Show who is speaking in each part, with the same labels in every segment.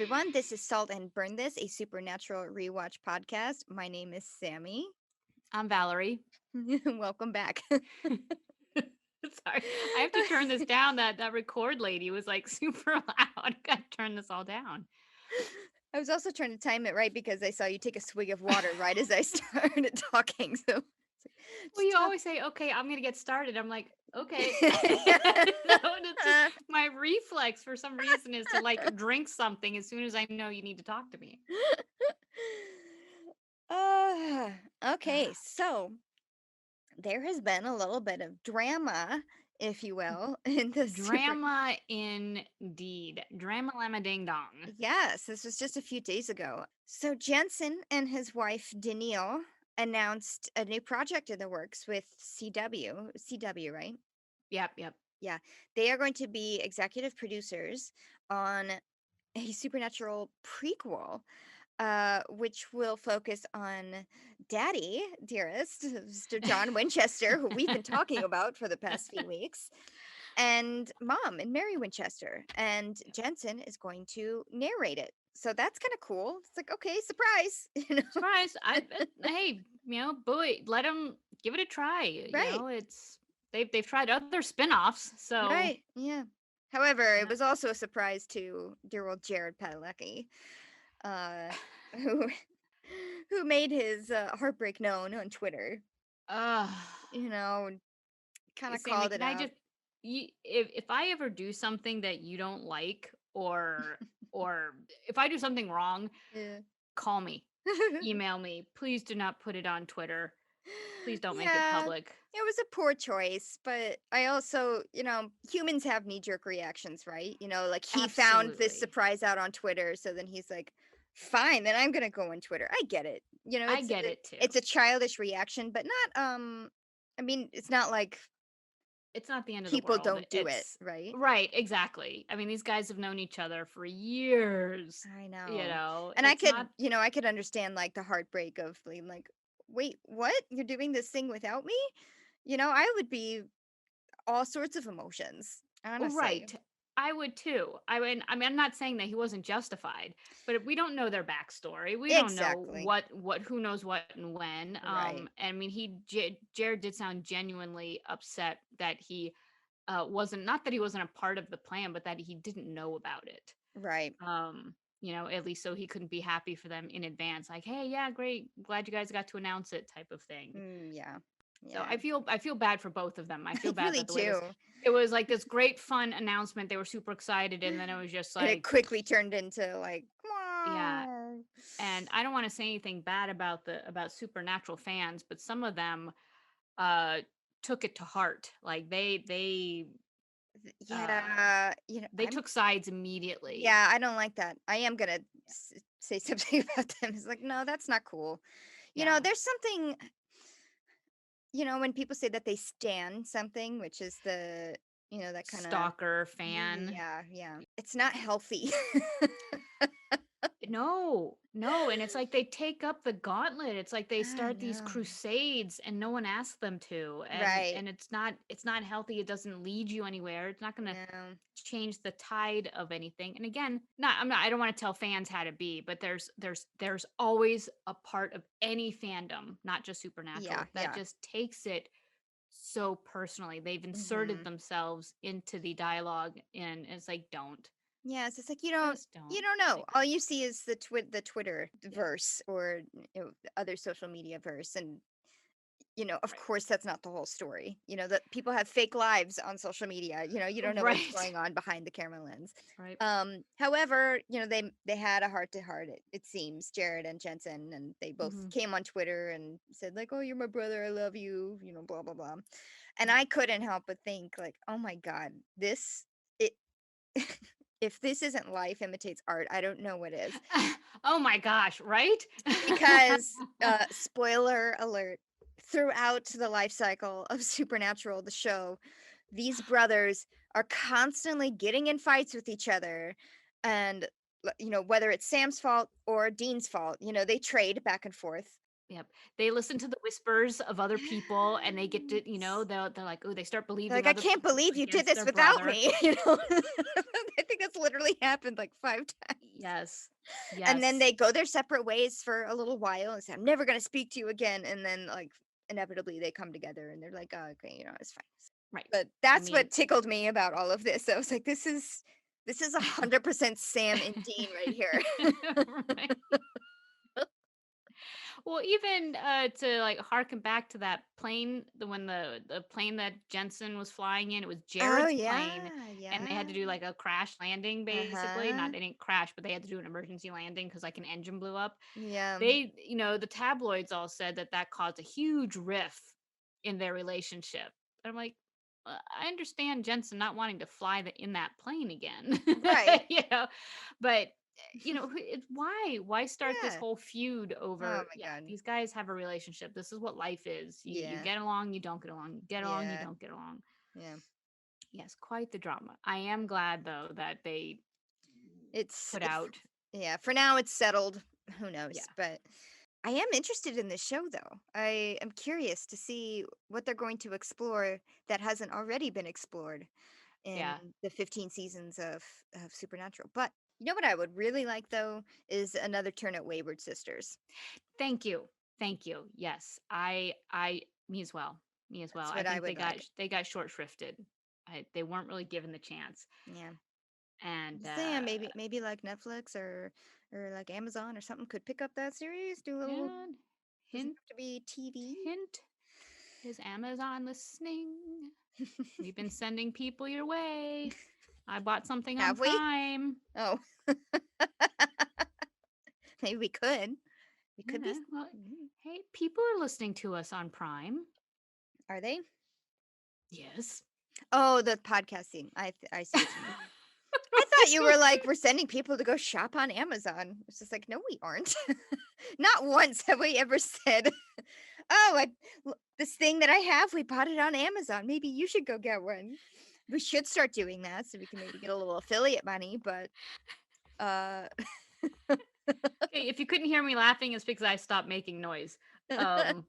Speaker 1: everyone. This is Salt and Burn This, a supernatural rewatch podcast. My name is Sammy.
Speaker 2: I'm Valerie.
Speaker 1: Welcome back.
Speaker 2: Sorry, I have to turn this down. That record lady was like super loud. I gotta turn this all down.
Speaker 1: I was also trying to time it right because I saw you take a swig of water right as I started talking. So
Speaker 2: Well,
Speaker 1: just
Speaker 2: you
Speaker 1: talk.
Speaker 2: always say, "Okay, I'm gonna get started." I'm like, "Okay." No, and it's just my reflex for some reason is to like drink something as soon as I know you need to talk to me.
Speaker 1: Okay, so there has been a little bit of drama, if you will, in the super.
Speaker 2: Drama indeed. Drama llama ding dong.
Speaker 1: Yes, this was just a few days ago. So Jensen and his wife Danielle announced a new project in the works with CW. CW, right?
Speaker 2: Yep, yep.
Speaker 1: Yeah. They are going to be executive producers on a supernatural prequel, which will focus on Daddy, dearest, Mr. John Winchester, who we've been talking about for the past few weeks, and Mom and Mary Winchester. And Jensen is going to narrate it. So that's kind of cool. It's like, okay, surprise,
Speaker 2: Surprise! Hey, boy, let them give it a try.
Speaker 1: Right,
Speaker 2: It's they've tried other spin-offs, so
Speaker 1: right, yeah. However,
Speaker 2: you
Speaker 1: it
Speaker 2: know.
Speaker 1: was also a surprise to dear old Jared Padalecki, uh, who who made his heartbreak known on Twitter.
Speaker 2: Uh,
Speaker 1: You know, kind of
Speaker 2: Sammy,
Speaker 1: called
Speaker 2: can
Speaker 1: it
Speaker 2: I
Speaker 1: out.
Speaker 2: just if I ever do something that you don't like, or if I do something wrong,
Speaker 1: Yeah.
Speaker 2: call me, email me. Please do not put it on Twitter. Please don't make it
Speaker 1: Yeah,
Speaker 2: public.
Speaker 1: it was a poor choice, but I also, humans have knee jerk reactions, right? Like he found this
Speaker 2: Absolutely,
Speaker 1: surprise out on Twitter, so then he's like, "Fine, then I'm gonna go on Twitter." I get it.
Speaker 2: I get it too.
Speaker 1: It's a childish reaction, but not I mean, it's not like
Speaker 2: It's not the end of the
Speaker 1: people
Speaker 2: world.
Speaker 1: don't do it,
Speaker 2: It's
Speaker 1: right?
Speaker 2: right, exactly. I mean, these guys have known each other for years.
Speaker 1: I know. And
Speaker 2: It's not
Speaker 1: I could understand like the heartbreak of being like, "Wait, what? You're doing this thing without me?" I would be all sorts of emotions, honestly.
Speaker 2: right. I would too. I mean, I'm not saying that he wasn't justified, but we don't know their backstory. We don't know
Speaker 1: Exactly.
Speaker 2: what who knows what and when.
Speaker 1: Right.
Speaker 2: And I mean, Jared did sound genuinely upset that he wasn't, not that he wasn't a part of the plan, but that he didn't know about it.
Speaker 1: Right.
Speaker 2: At least so he couldn't be happy for them in advance, like, hey, yeah, great, glad you guys got to announce it, type of thing.
Speaker 1: Yeah.
Speaker 2: So
Speaker 1: Yeah.
Speaker 2: I feel bad for both of them. I feel
Speaker 1: I
Speaker 2: bad
Speaker 1: really
Speaker 2: that the way
Speaker 1: do.
Speaker 2: it was like this great fun announcement. They were super excited, and then it was just
Speaker 1: And it
Speaker 2: like,
Speaker 1: quickly turned into like,
Speaker 2: yeah.
Speaker 1: "Meow."
Speaker 2: And I don't want to say anything bad about Supernatural fans, but some of them uh took it to heart. Like uh they
Speaker 1: I'm
Speaker 2: took sides immediately.
Speaker 1: yeah, I don't like that. I am gonna say something about them. It's like, no, that's not cool.
Speaker 2: Yeah.
Speaker 1: There's something, when people say that they stan something, which is that kind of,
Speaker 2: Stalker fan.
Speaker 1: yeah, yeah. It's not healthy.
Speaker 2: No, no, and it's like they take up the gauntlet. It's like they
Speaker 1: I
Speaker 2: start these
Speaker 1: know.
Speaker 2: crusades and no one asks them to. And
Speaker 1: Right.
Speaker 2: and it's not healthy. It doesn't lead you anywhere. It's not going to
Speaker 1: No.
Speaker 2: change the tide of anything. And again, I don't want to tell fans how to be, but there's always a part of any fandom, not just
Speaker 1: Yeah,
Speaker 2: Supernatural, that
Speaker 1: yeah.
Speaker 2: just takes it so personally. They've inserted
Speaker 1: Mhm.
Speaker 2: themselves into the dialogue, and it's like, don't.
Speaker 1: Yes, it's like you don't know.
Speaker 2: Like,
Speaker 1: All you see is the Twitter
Speaker 2: yeah,
Speaker 1: verse or other social media verse, and of
Speaker 2: right.
Speaker 1: course that's not the whole story. That people have fake lives on social media. You don't know what's
Speaker 2: Right.
Speaker 1: going on behind the camera lens.
Speaker 2: Right.
Speaker 1: However, they had a heart to heart. It seems Jared and Jensen, and they both
Speaker 2: Mhm.
Speaker 1: came on Twitter and said like, "Oh, you're my brother. I love you." Blah blah blah. And I couldn't help but think like, "Oh my God, this it." If this isn't life imitates art, I don't know what is.
Speaker 2: Oh my gosh, right?
Speaker 1: Because, spoiler alert, throughout the life cycle of Supernatural, the show, these brothers are constantly getting in fights with each other. And, whether it's Sam's fault or Dean's fault, they trade back and forth.
Speaker 2: Yep. They listen to the whispers of other people and they get to,
Speaker 1: Yes.
Speaker 2: they're like, oh, they start
Speaker 1: They're like,
Speaker 2: believing
Speaker 1: "I
Speaker 2: other
Speaker 1: can't
Speaker 2: people
Speaker 1: believe you did
Speaker 2: against
Speaker 1: this
Speaker 2: their
Speaker 1: without
Speaker 2: brother.
Speaker 1: me," I think that's literally happened like 5 times.
Speaker 2: Yes.
Speaker 1: And then
Speaker 2: Yes.
Speaker 1: they go their separate ways for a little while and say, I'm never gonna speak to you again. And then like inevitably they come together and they're like, oh, okay, it's fine.
Speaker 2: Right.
Speaker 1: But
Speaker 2: I
Speaker 1: that's
Speaker 2: mean,
Speaker 1: what tickled me about all of this. I was like, this is 100% Sam and Dean right here.
Speaker 2: right. Well, even to like harken back to that plane, when the plane that Jensen was flying in, it was
Speaker 1: Oh
Speaker 2: Jared's plane,
Speaker 1: yeah,
Speaker 2: and they had
Speaker 1: yeah.
Speaker 2: to do like a crash landing, basically.
Speaker 1: Uh-huh.
Speaker 2: Not they didn't crash, but they had to do an emergency landing because like an engine blew up.
Speaker 1: Yeah.
Speaker 2: They, the tabloids all said that that caused a huge rift in their relationship. I'm like, I understand Jensen not wanting to fly in that plane again,
Speaker 1: Right.
Speaker 2: but why start this
Speaker 1: Yeah.
Speaker 2: whole feud
Speaker 1: Oh
Speaker 2: over,
Speaker 1: my
Speaker 2: yeah,
Speaker 1: god.
Speaker 2: these guys have a relationship, this is what life is, you
Speaker 1: Yeah.
Speaker 2: get along, you don't get along, you get along, you
Speaker 1: Yeah.
Speaker 2: don't get along.
Speaker 1: Yeah.
Speaker 2: Yes, quite the drama. I am glad though that they
Speaker 1: It's
Speaker 2: put out,
Speaker 1: yeah, for now it's settled. Who
Speaker 2: yeah,
Speaker 1: knows? But I am interested in this show though. I am curious to see what they're going to explore that hasn't already been explored in
Speaker 2: yeah.
Speaker 1: the 15 seasons of Supernatural. But you know what I would really like though is another turn at Wayward Sisters.
Speaker 2: Thank you. Thank you. Yes. Me as well. Me as well.
Speaker 1: That's
Speaker 2: I
Speaker 1: what I
Speaker 2: think they
Speaker 1: would
Speaker 2: got
Speaker 1: like.
Speaker 2: short shrifted. They weren't really given the chance.
Speaker 1: Yeah.
Speaker 2: And
Speaker 1: Just saying maybe like Netflix or like Amazon or something could pick up that series, do a little
Speaker 2: and
Speaker 1: doesn't
Speaker 2: hint
Speaker 1: have to be TV.
Speaker 2: hint, is Amazon listening? We've been sending people your way. I bought something on
Speaker 1: Have we?
Speaker 2: Prime.
Speaker 1: Oh. Maybe we could. We could be.
Speaker 2: Yeah. Well,
Speaker 1: Mhm.
Speaker 2: hey, people are listening to us on Prime.
Speaker 1: Are they?
Speaker 2: Yes.
Speaker 1: Oh, the podcasting. I see what you mean. I thought you were like, we're sending people to go shop on Amazon. It's just like, no, we aren't. Not once have we ever said, oh, this thing that I have, we bought it on Amazon. Maybe you should go get one. We should start doing that so we can maybe get a little affiliate money, but uh
Speaker 2: Okay, if you couldn't hear me laughing, it's because I stopped making noise. Um,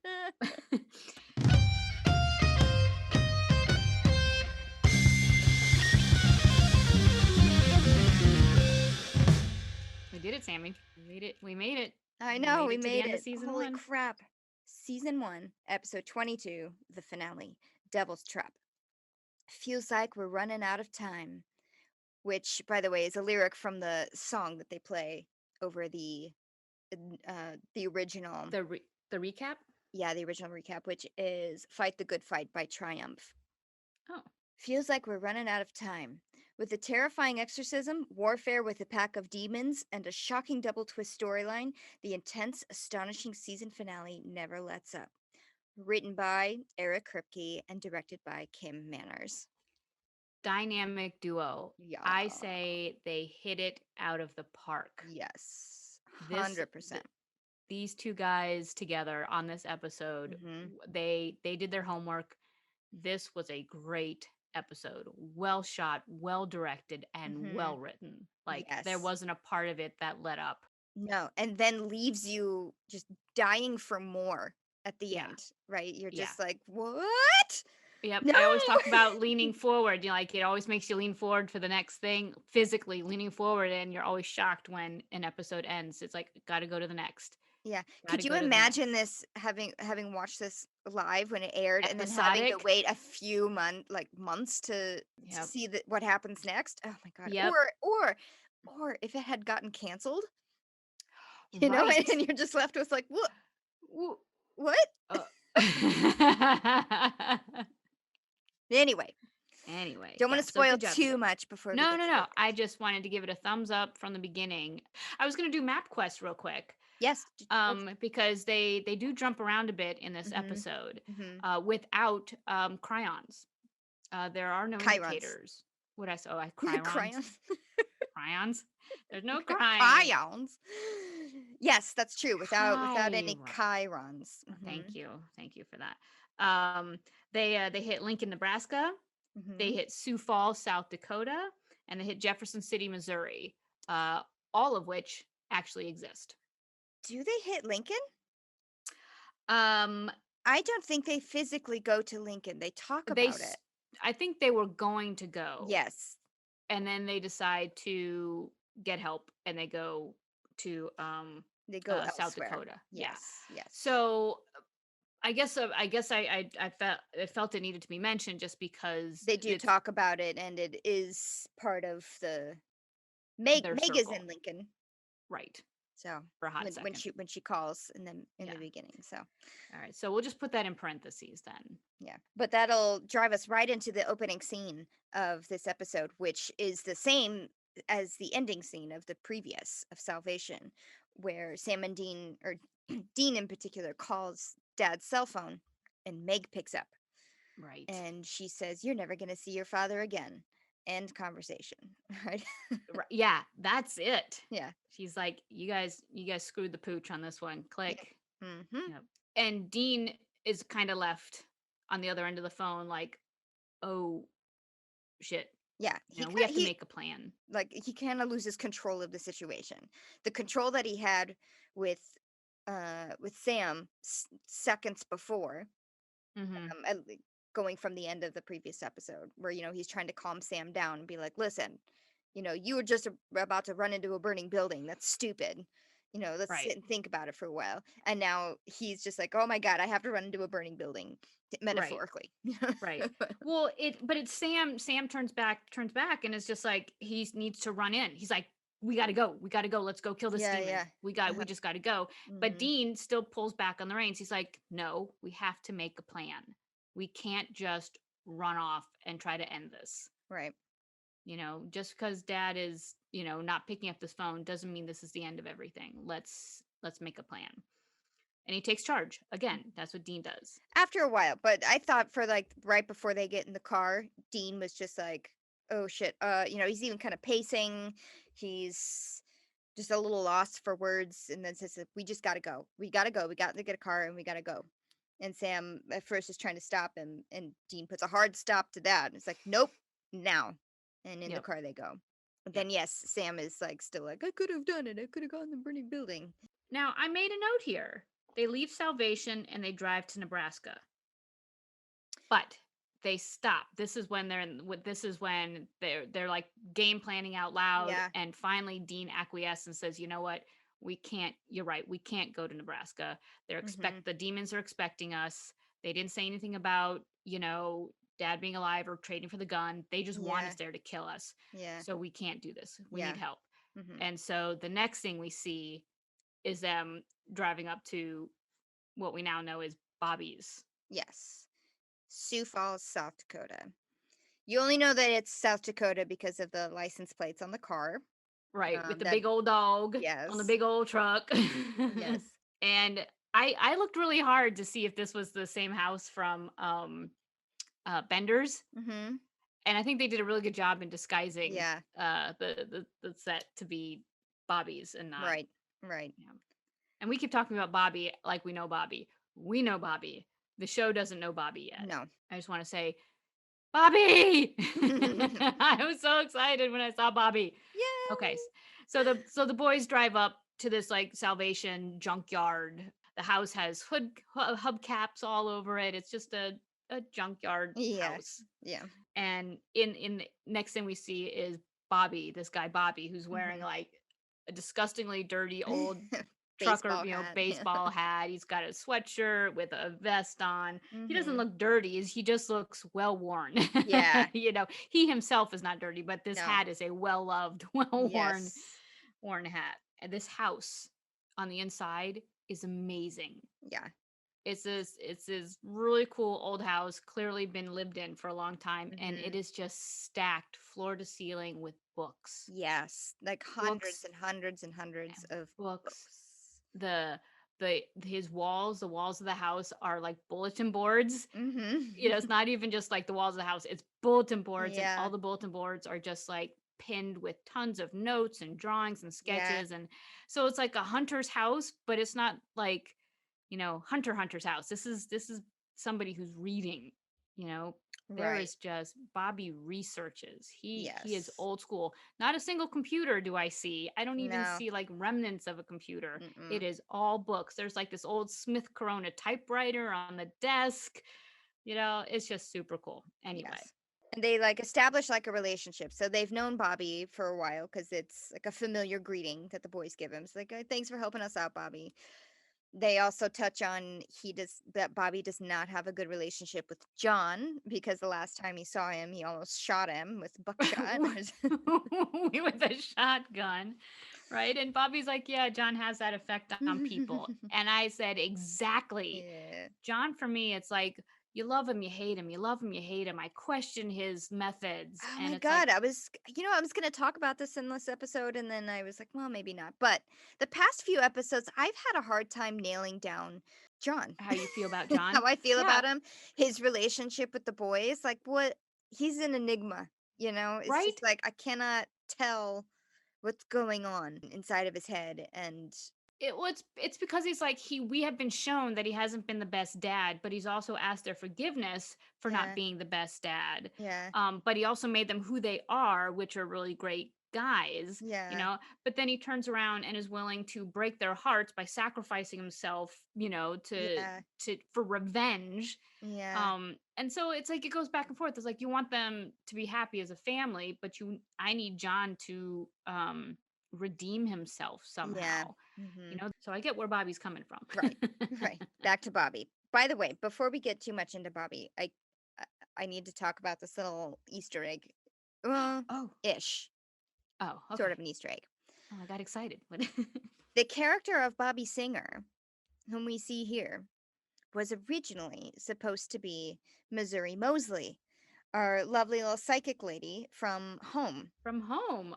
Speaker 2: we did it, Sammy. We made it. We made it.
Speaker 1: I
Speaker 2: We
Speaker 1: know
Speaker 2: made
Speaker 1: we
Speaker 2: it to the
Speaker 1: made
Speaker 2: end of
Speaker 1: it.
Speaker 2: season
Speaker 1: Holy
Speaker 2: one.
Speaker 1: crap. Season 1, episode 22, the finale, Devil's Trap. Feels like we're running out of time, which by the way is a lyric from the song that they play over the original,
Speaker 2: The recap.
Speaker 1: yeah, the original recap, which is Fight the Good Fight by Triumph.
Speaker 2: Oh,
Speaker 1: Feels like we're running out of time. With a terrifying exorcism, warfare with a pack of demons, and a shocking double twist storyline, the intense, astonishing season finale never lets up. Written by Eric Kripke and directed by Kim Manners.
Speaker 2: dynamic duo.
Speaker 1: Yeah.
Speaker 2: I say they hit it out of the park.
Speaker 1: Yes.
Speaker 2: This
Speaker 1: 100%.
Speaker 2: these two guys together on this episode,
Speaker 1: Mhm.
Speaker 2: they did their homework. This was a great episode. Well shot, well directed, and
Speaker 1: Mhm.
Speaker 2: well written. Like there
Speaker 1: Yes.
Speaker 2: wasn't a part of it that let up.
Speaker 1: No, and then leaves you just dying for more at the
Speaker 2: Yeah.
Speaker 1: end, right? You're
Speaker 2: Yeah.
Speaker 1: just like, "What?
Speaker 2: Yep.
Speaker 1: No!"
Speaker 2: I always talk about leaning forward. Like it always makes you lean forward for the next thing, physically leaning forward, and you're always shocked when an episode ends. It's like, gotta go to the next.
Speaker 1: Yeah. Could
Speaker 2: Gotta
Speaker 1: you
Speaker 2: go to the
Speaker 1: imagine
Speaker 2: next.
Speaker 1: this having watched this live when it aired and then having to
Speaker 2: Episodic.
Speaker 1: wait a few months to
Speaker 2: Yep.
Speaker 1: see what happens next? Oh my god.
Speaker 2: Yep.
Speaker 1: Or if it had gotten canceled,
Speaker 2: Right.
Speaker 1: and you're just left with like, "What?
Speaker 2: Woo.
Speaker 1: What?"
Speaker 2: Uh,
Speaker 1: Anyway,
Speaker 2: anyway,
Speaker 1: don't want
Speaker 2: yeah.
Speaker 1: to
Speaker 2: So
Speaker 1: spoil
Speaker 2: good job, you
Speaker 1: too
Speaker 2: guys.
Speaker 1: much before we
Speaker 2: No,
Speaker 1: get
Speaker 2: no,
Speaker 1: to the
Speaker 2: no. I
Speaker 1: next.
Speaker 2: just wanted to give it a thumbs up from the beginning. I was gonna do Map Quest real quick.
Speaker 1: Yes.
Speaker 2: Because they do jump around a bit in this
Speaker 1: Mhm.
Speaker 2: episode,
Speaker 1: Mhm.
Speaker 2: without crayons. There are no
Speaker 1: Chirons.
Speaker 2: indicators. What I saw, crayons,
Speaker 1: Crayons.
Speaker 2: crayons. There's no crying.
Speaker 1: Crayons. Yes, that's true. Without any
Speaker 2: Chiron.
Speaker 1: chirons.
Speaker 2: Thank you for that. Um, they hit Lincoln, Nebraska. They
Speaker 1: Mhm.
Speaker 2: hit Sioux Falls, South Dakota, and they hit Jefferson City, Missouri. Uh, all of which actually exist.
Speaker 1: Do they hit Lincoln?
Speaker 2: Um,
Speaker 1: I don't think they physically go to Lincoln. They talk
Speaker 2: they
Speaker 1: about it.
Speaker 2: s- I think they were going to go.
Speaker 1: Yes.
Speaker 2: and then they decide to get help, and they go to
Speaker 1: They go
Speaker 2: South
Speaker 1: elsewhere.
Speaker 2: Dakota. Yeah.
Speaker 1: Yes, yes.
Speaker 2: So I felt it needed to be mentioned just because
Speaker 1: They do
Speaker 2: it's
Speaker 1: talk about it, and it is part of the
Speaker 2: their
Speaker 1: Meg is in
Speaker 2: circle,
Speaker 1: Lincoln,
Speaker 2: right?
Speaker 1: so
Speaker 2: For a hot
Speaker 1: when
Speaker 2: second.
Speaker 1: she calls in the
Speaker 2: Yeah.
Speaker 1: beginning, so
Speaker 2: All right. So we'll just put that in parentheses then.
Speaker 1: yeah. But that'll drive us right into the opening scene of this episode, which is the same as the ending scene of the previous of Salvation, where Sam and Dean, or Dean in particular, calls Dad's cell phone, and Meg picks up,
Speaker 2: Right.
Speaker 1: and she says, "You're never gonna see your father again." End conversation. Right?
Speaker 2: Right. Yeah, that's it.
Speaker 1: Yeah.
Speaker 2: She's like, you guys screwed the pooch on this one.
Speaker 1: Yep.
Speaker 2: Click.
Speaker 1: Mm-hmm.
Speaker 2: Yep. And Dean is kind of left on the other end of the phone, like, oh shit.
Speaker 1: Yeah.
Speaker 2: We have to make a plan.
Speaker 1: He kind of loses control of the situation. The control that he had with Sam seconds before,
Speaker 2: Mm-hmm.
Speaker 1: um, at le- going from the end of the previous episode, where he's trying to calm Sam down and be like, "Listen, you were just about to run into a burning building. That's stupid. Let's
Speaker 2: Right.
Speaker 1: sit and think about it for a while." And now he's just like, "Oh my god, I have to run into a burning building,"
Speaker 2: Right.
Speaker 1: metaphorically.
Speaker 2: Right. Well, but it's Sam. Sam turns back, and is just like he needs to run in. He's like, we got to go. We got to go. Let's go kill this
Speaker 1: Yeah,
Speaker 2: demon.
Speaker 1: yeah.
Speaker 2: We
Speaker 1: Uh-huh.
Speaker 2: just got to go. But
Speaker 1: Hmm.
Speaker 2: Dean still pulls back on the reins. He's like, no, we have to make a plan. We can't just run off and try to end this.
Speaker 1: Right.
Speaker 2: Just because Dad is, not picking up this phone doesn't mean this is the end of everything. Let's make a plan. And he takes charge again. That's what Dean does.
Speaker 1: After a while, but I thought for like right before they get in the car, Dean was just like, "Oh shit." He's even kind of pacing. He's just a little lost for words, and then says, "We just got to go. We got to go. We got to get a car and we got to go." And Sam at first is trying to stop him, and Dean puts a hard stop to that. It's like, "Nope, now." And in the
Speaker 2: Yep.
Speaker 1: car they go. But
Speaker 2: Yep.
Speaker 1: then yes, Sam is like still like, "I could have done it. I could have gone in the burning building."
Speaker 2: Now, I made a note here. They leave Salvation and they drive to Nebraska. But they stop. This is when they're like game planning out loud,
Speaker 1: Yeah.
Speaker 2: and finally Dean acquiesces and says, "You know what? We can't. You're right. We can't go to Nebraska.
Speaker 1: Mhm.
Speaker 2: The demons are expecting us. They didn't say anything about, Dad being alive or trading for the gun. They just want
Speaker 1: Yeah.
Speaker 2: us there to kill us.
Speaker 1: Yeah.
Speaker 2: So we can't do this. We
Speaker 1: Yeah.
Speaker 2: need help."
Speaker 1: Mhm.
Speaker 2: And so the next thing we see is them driving up to what we now know is Bobby's.
Speaker 1: Yes. Sioux Falls, South Dakota. You only know that it's South Dakota because of the license plates on the car.
Speaker 2: Right, with the
Speaker 1: That
Speaker 2: big old dog on the
Speaker 1: Yes.
Speaker 2: big old truck.
Speaker 1: Yes.
Speaker 2: And I looked really hard to see if this was the same house from Bender's,
Speaker 1: Mhm.
Speaker 2: and I think they did a really good job in disguising
Speaker 1: Yeah.
Speaker 2: the set to be Bobby's and not.
Speaker 1: Right. Right.
Speaker 2: Yeah. And we keep talking about Bobby like we know Bobby. We know Bobby. The show doesn't know Bobby yet.
Speaker 1: No.
Speaker 2: I just want to say, Bobby! I was so excited when I saw Bobby. Okay.
Speaker 1: Yay!
Speaker 2: So the boys drive up to this like Salvation junkyard. The house has hubcaps all over it. It's just a junkyard
Speaker 1: Yeah.
Speaker 2: house.
Speaker 1: Yeah.
Speaker 2: And in the next thing we see is Bobby, this guy Bobby, who's wearing
Speaker 1: Mhm.
Speaker 2: like a disgustingly dirty old trucker,
Speaker 1: Baseball hat. Yeah.
Speaker 2: baseball hat. He's got a sweatshirt with a vest on. He doesn't
Speaker 1: Mhm.
Speaker 2: look dirty. He just looks well worn.
Speaker 1: Yeah.
Speaker 2: He himself is not dirty, but this
Speaker 1: No.
Speaker 2: hat is a well loved, well
Speaker 1: Yes.
Speaker 2: worn hat. And this house on the inside is amazing.
Speaker 1: Yeah.
Speaker 2: It's this really cool old house, clearly been lived in for a long time, and it
Speaker 1: Mhm.
Speaker 2: is just stacked floor to ceiling with books.
Speaker 1: Yes. Like hundreds
Speaker 2: Books
Speaker 1: and hundreds and
Speaker 2: and
Speaker 1: hundreds of
Speaker 2: books.
Speaker 1: books.
Speaker 2: The walls of the house are like bulletin boards. It's
Speaker 1: Mhm.
Speaker 2: not even just like the walls of the house, it's bulletin boards, and all
Speaker 1: Yeah.
Speaker 2: the bulletin boards are just like pinned with tons of notes and drawings and
Speaker 1: Yeah.
Speaker 2: sketches. And so it's like a hunter's house, but it's not like, hunter's house. This is somebody who's reading. you know there
Speaker 1: Right.
Speaker 2: is just Bobby researches. He is
Speaker 1: Yes.
Speaker 2: old school. Not a single computer do I see. I don't even
Speaker 1: No.
Speaker 2: see like remnants of a computer. It
Speaker 1: Mm-mm.
Speaker 2: is all books. There's like this old Smith Corona typewriter on the desk. It's just super cool. Anyway,
Speaker 1: Yes. And they like establish like a relationship. So they've known Bobby for a while because it's like a familiar greeting that the boys give him. It's like, "Oh, thanks for helping us out, Bobby." They also touch on that Bobby does not have a good relationship with John because the last time he saw him, he almost shot him with buckshot.
Speaker 2: With a shotgun, right? And Bobby's like, yeah, John has that effect on people. And I said, exactly.
Speaker 1: Yeah.
Speaker 2: John, for me, it's like, you love him, you hate him, you love him, you hate him. I question his methods.
Speaker 1: Oh
Speaker 2: And
Speaker 1: my
Speaker 2: it's like,
Speaker 1: God. I was going to talk about this in this episode, and then I was like, well, maybe not. But the past few episodes, I've had a hard time nailing down John,
Speaker 2: how you feel about John?
Speaker 1: how I feel
Speaker 2: Yeah,
Speaker 1: about him, his relationship with the boys. Like, he's an enigma, It's
Speaker 2: right?
Speaker 1: just like, I cannot tell what's going on inside of his head. And
Speaker 2: It's because he's like we have been shown that he hasn't been the best dad, but he's also asked their forgiveness for not
Speaker 1: yeah,
Speaker 2: being the best dad.
Speaker 1: yeah,
Speaker 2: But he also made them who they are, which are really great guys,
Speaker 1: yeah,
Speaker 2: but then he turns around and is willing to break their hearts by sacrificing himself,
Speaker 1: yeah,
Speaker 2: to for revenge.
Speaker 1: yeah,
Speaker 2: And so it's like it goes back and forth. It's like you want them to be happy as a family, but I need John to redeem himself
Speaker 1: yeah.
Speaker 2: somehow.
Speaker 1: Hmm.
Speaker 2: So I get where Bobby's coming from.
Speaker 1: Right, right. Back to Bobby. By the way, before we get too much into Bobby, I I need to talk about this little Easter egg. Uh,
Speaker 2: Oh,
Speaker 1: ish,
Speaker 2: oh,
Speaker 1: sort
Speaker 2: okay.
Speaker 1: of an Easter egg.
Speaker 2: Oh, I got excited.
Speaker 1: The character of Bobby Singer, whom we see here, was originally supposed to be Missouri Mosley, our lovely little psychic lady from Home.
Speaker 2: From home.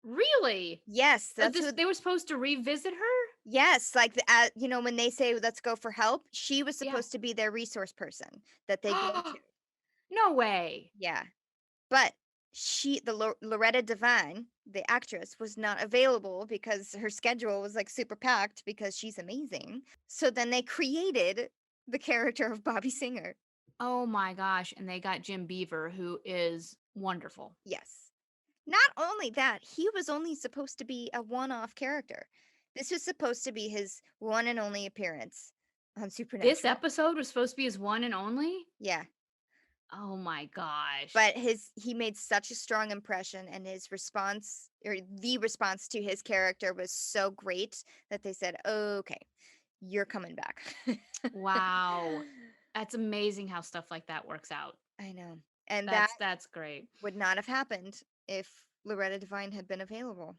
Speaker 2: Really?
Speaker 1: Yes, that's
Speaker 2: This
Speaker 1: who.
Speaker 2: they were supposed to revisit her?
Speaker 1: Yes, like when they say let's go for help, she was
Speaker 2: Yeah.
Speaker 1: supposed to be their resource person that they go to.
Speaker 2: No way.
Speaker 1: Yeah. But Loretta Devine, the actress, was not available because her schedule was like super packed because she's amazing. So then they created the character of Bobby Singer.
Speaker 2: Oh my gosh. And they got Jim Beaver, who is wonderful.
Speaker 1: Yes. Not only that, he was only supposed to be a one-off character. This was supposed to be his one and only appearance on
Speaker 2: This
Speaker 1: Supernatural.
Speaker 2: episode was supposed to be his one and only?
Speaker 1: Yeah.
Speaker 2: Oh my gosh.
Speaker 1: But he made such a strong impression, and his response, or the response to his character, was so great that they said, "Okay, you're coming back."
Speaker 2: Wow. That's amazing how stuff like that works out.
Speaker 1: I know. And that
Speaker 2: That's great.
Speaker 1: would not have happened if Loretta Devine had been available.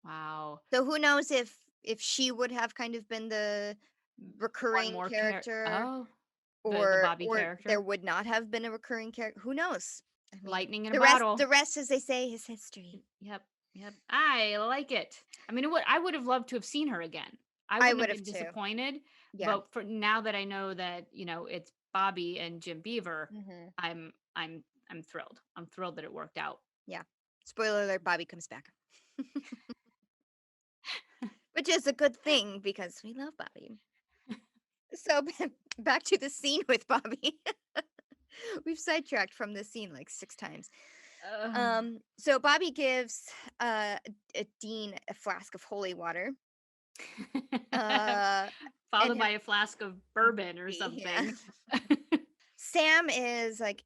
Speaker 2: Wow.
Speaker 1: So who knows if she would have kind of been the
Speaker 2: One
Speaker 1: recurring
Speaker 2: more
Speaker 1: character,
Speaker 2: the
Speaker 1: or
Speaker 2: Bobby
Speaker 1: there
Speaker 2: character.
Speaker 1: would not have been a recurring character. Who knows? I mean,
Speaker 2: Lightning in a
Speaker 1: the
Speaker 2: bottle.
Speaker 1: rest, as they say, is history.
Speaker 2: Yep. Yep. I like it. I mean, I would have loved to have seen her again. I
Speaker 1: I
Speaker 2: wouldn't have
Speaker 1: would have
Speaker 2: been
Speaker 1: too.
Speaker 2: disappointed,
Speaker 1: Yeah.
Speaker 2: but for now that I know that, it's Bobby and Jim Beaver,
Speaker 1: Hmm.
Speaker 2: I'm thrilled. I'm thrilled that it worked out.
Speaker 1: Yeah. Spoiler alert, Bobby comes back. Which is a good thing because we love Bobby. So back to the scene with Bobby. We've sidetracked from this scene like 6 times.
Speaker 2: Ugh.
Speaker 1: So Bobby gives Dean a flask of holy water. Uh and
Speaker 2: Followed by a flask of bourbon or
Speaker 1: yeah.
Speaker 2: something.
Speaker 1: Sam is like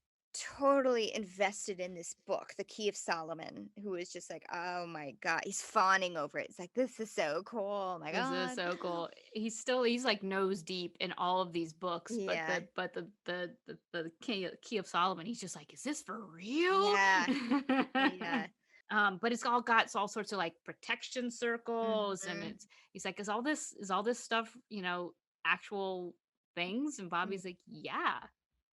Speaker 1: totally invested in this book, The Key of Solomon, who is just like, oh my God, he's fawning over it. It's like, this is so cool. Oh my
Speaker 2: This is
Speaker 1: God.
Speaker 2: so cool. He's like nose deep in all of these books, but
Speaker 1: Yeah.
Speaker 2: the Key of Solomon, he's just like, is this for real?
Speaker 1: Yeah. Yeah.
Speaker 2: But it's all sorts of like protection circles, and
Speaker 1: Hmm.
Speaker 2: he's like, is all this stuff, actual things? And Bobby's like, yeah.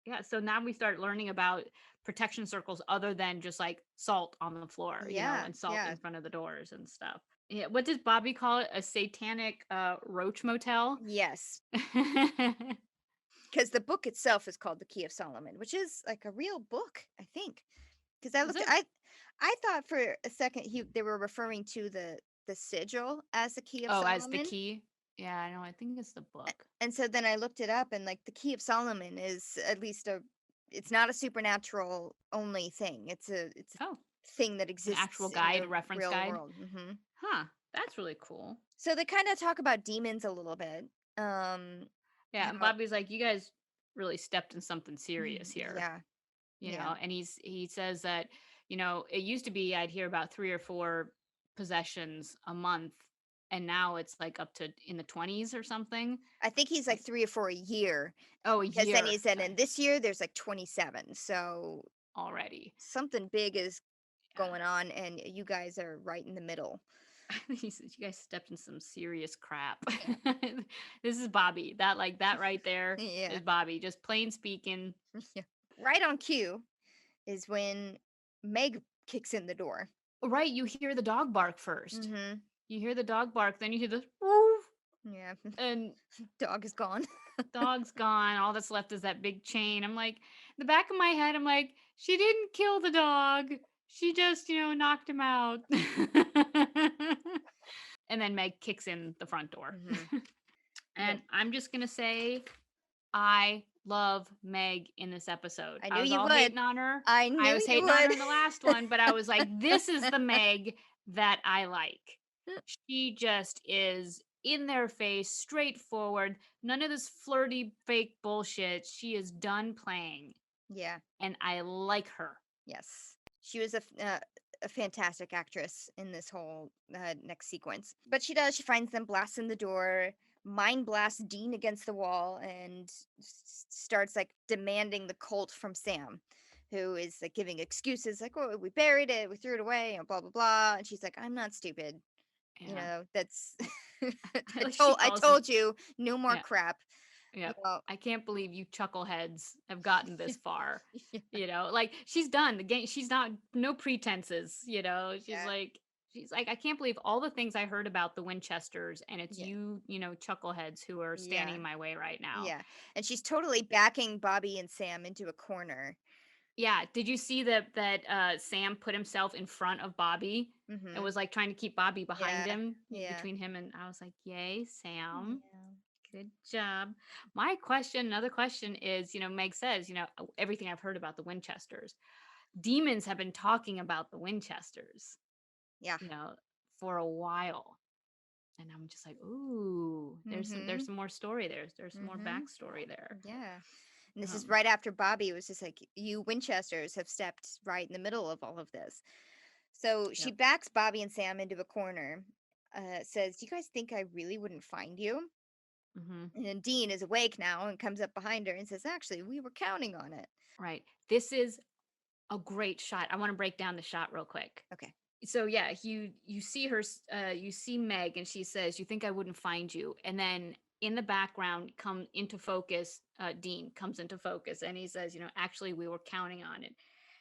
Speaker 2: Yeah. So now we start learning about protection circles other than just like salt on the floor,
Speaker 1: Yeah.
Speaker 2: and salt
Speaker 1: Yeah.
Speaker 2: in front of the doors and stuff. Yeah, what does Bobby call it? A satanic roach motel?
Speaker 1: Yes. Because the book itself is called The Key of Solomon, which is like a real book, I think. Because
Speaker 2: Is it?
Speaker 1: I thought for a second they were referring to the sigil as the Key of
Speaker 2: Oh, as the
Speaker 1: Solomon.
Speaker 2: key? Yeah, I know. I think it's the book.
Speaker 1: And so then I looked it up, and like the Key of Solomon is at least it's not a supernatural only thing. It's a
Speaker 2: Oh,
Speaker 1: thing that
Speaker 2: an actual
Speaker 1: exists in
Speaker 2: guide,
Speaker 1: the
Speaker 2: a reference
Speaker 1: real
Speaker 2: guide.
Speaker 1: world. Hmm.
Speaker 2: Huh. That's really cool.
Speaker 1: So they kind of talk about demons a little bit.
Speaker 2: Yeah, and
Speaker 1: How
Speaker 2: Bobby's like, you guys really stepped in something serious here.
Speaker 1: yeah. Yeah.
Speaker 2: And he says that, it used to be I'd hear about 3 or 4 possessions a month, and now it's like up to in the 20s or something.
Speaker 1: I think he's like
Speaker 2: Like,
Speaker 1: 3 or 4 a year,
Speaker 2: oh, a
Speaker 1: because then he
Speaker 2: year.
Speaker 1: said, "And
Speaker 2: Sorry,
Speaker 1: this year there's like 27." So
Speaker 2: already.
Speaker 1: something big is
Speaker 2: Yeah.
Speaker 1: going on, and you guys are right in the middle.
Speaker 2: He says you guys stepped in some serious crap.
Speaker 1: Yeah.
Speaker 2: This is Bobby. That right there
Speaker 1: Yeah.
Speaker 2: is Bobby. Just plain speaking.
Speaker 1: Yeah. Right on cue is when Meg kicks in the door.
Speaker 2: Right, you hear the dog bark first.
Speaker 1: Mhm.
Speaker 2: You hear the dog bark, then you hear the woof,
Speaker 1: Yeah.
Speaker 2: and
Speaker 1: Dog is gone.
Speaker 2: dog's gone. All that's left is that big chain. I'm like, the back of my head, I'm like, she didn't kill the dog. She just, knocked him out. And then Meg kicks in the front door.
Speaker 1: Mhm. Yeah.
Speaker 2: And I'm just going to say, I love Meg in this episode.
Speaker 1: I
Speaker 2: I
Speaker 1: knew
Speaker 2: was
Speaker 1: you
Speaker 2: all
Speaker 1: would.
Speaker 2: hating on her.
Speaker 1: I
Speaker 2: I
Speaker 1: knew
Speaker 2: was
Speaker 1: you
Speaker 2: hating on
Speaker 1: would.
Speaker 2: her in the last one, but I was like, this is the Meg that I like. She just is in their face, straightforward, none of this flirty fake bullshit. She is done playing,
Speaker 1: Yeah.
Speaker 2: and I like her.
Speaker 1: Yes. She was a fantastic actress in this whole next sequence. But she does. She finds them blasting the door, mind blasts Dean against the wall, and starts like demanding the Colt from Sam, who is like giving excuses like, "Oh, we buried it, we threw it away, and blah blah blah." And she's like, "I'm not stupid.
Speaker 2: Yeah.
Speaker 1: That's
Speaker 2: I like she
Speaker 1: I
Speaker 2: calls him.
Speaker 1: told you, no more
Speaker 2: Yeah.
Speaker 1: crap." You
Speaker 2: Yep.
Speaker 1: know.
Speaker 2: I can't believe you chuckleheads have gotten this far.
Speaker 1: Yeah.
Speaker 2: Like she's done the game. She's not no pretenses.
Speaker 1: Yeah.
Speaker 2: She's like, I can't believe all the things I heard about the Winchesters, and it's
Speaker 1: Yeah.
Speaker 2: you, chuckleheads who are standing
Speaker 1: Yeah.
Speaker 2: in my way right now.
Speaker 1: Yeah. And she's totally backing Bobby and Sam into a corner.
Speaker 2: Yeah. Did you see that Sam put himself in front of Bobby and
Speaker 1: Mhm.
Speaker 2: was like trying to keep Bobby behind
Speaker 1: Yeah.
Speaker 2: him,
Speaker 1: Yeah.
Speaker 2: between him, and I was like, yay, Sam.
Speaker 1: Yeah.
Speaker 2: Good job. Another question is, Meg says, everything I've heard about the Winchesters. Demons have been talking about the Winchesters,
Speaker 1: Yeah.
Speaker 2: you know, for a while. And I'm just like, ooh, there's
Speaker 1: Mhm.
Speaker 2: some more story there. There's some more
Speaker 1: Mhm.
Speaker 2: backstory there.
Speaker 1: Yeah. And this is
Speaker 2: Um,
Speaker 1: right after Bobby was just like, "You Winchesters have stepped right in the middle of all of this." So she
Speaker 2: yep.
Speaker 1: backs Bobby and Sam into a corner. Says, "Do you guys think I really wouldn't find you?"
Speaker 2: Hmm.
Speaker 1: And then Dean is awake now and comes up behind her and says, "Actually, we were counting on it."
Speaker 2: Right. This is a great shot. I want to break down the shot real quick.
Speaker 1: Okay.
Speaker 2: So yeah, you see her, you see Meg, and she says, "You think I wouldn't find you?" And then in the background, come into focus. Dean comes into focus, and he says, "Actually, we were counting on it."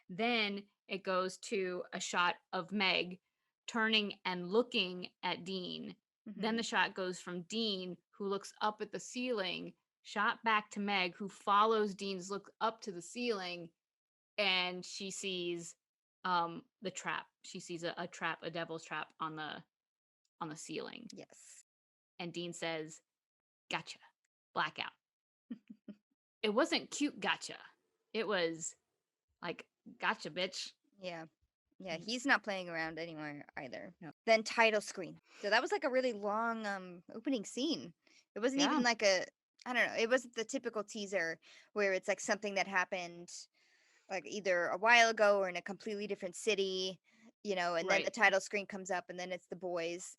Speaker 2: Then it goes to a shot of Meg turning and looking at Dean. Then the
Speaker 1: Mhm.
Speaker 2: shot goes from Dean, who looks up at the ceiling, shot back to Meg, who follows Dean's look up to the ceiling, and she sees the trap. She sees a trap, a devil's trap on the ceiling.
Speaker 1: Yes.
Speaker 2: And Dean says, "Gotcha." Blackout. It wasn't cute gotcha. It was like, "Gotcha, bitch."
Speaker 1: Yeah. Yeah,
Speaker 2: Mm.
Speaker 1: he's not playing around anywhere either.
Speaker 2: No.
Speaker 1: Then title screen. So that was like a really long opening scene. It wasn't
Speaker 2: Yeah.
Speaker 1: even like a, I don't know, it wasn't the typical teaser where it's like something that happened like either a while ago or in a completely different city, and then the
Speaker 2: Right.
Speaker 1: title screen comes up and then it's the boys,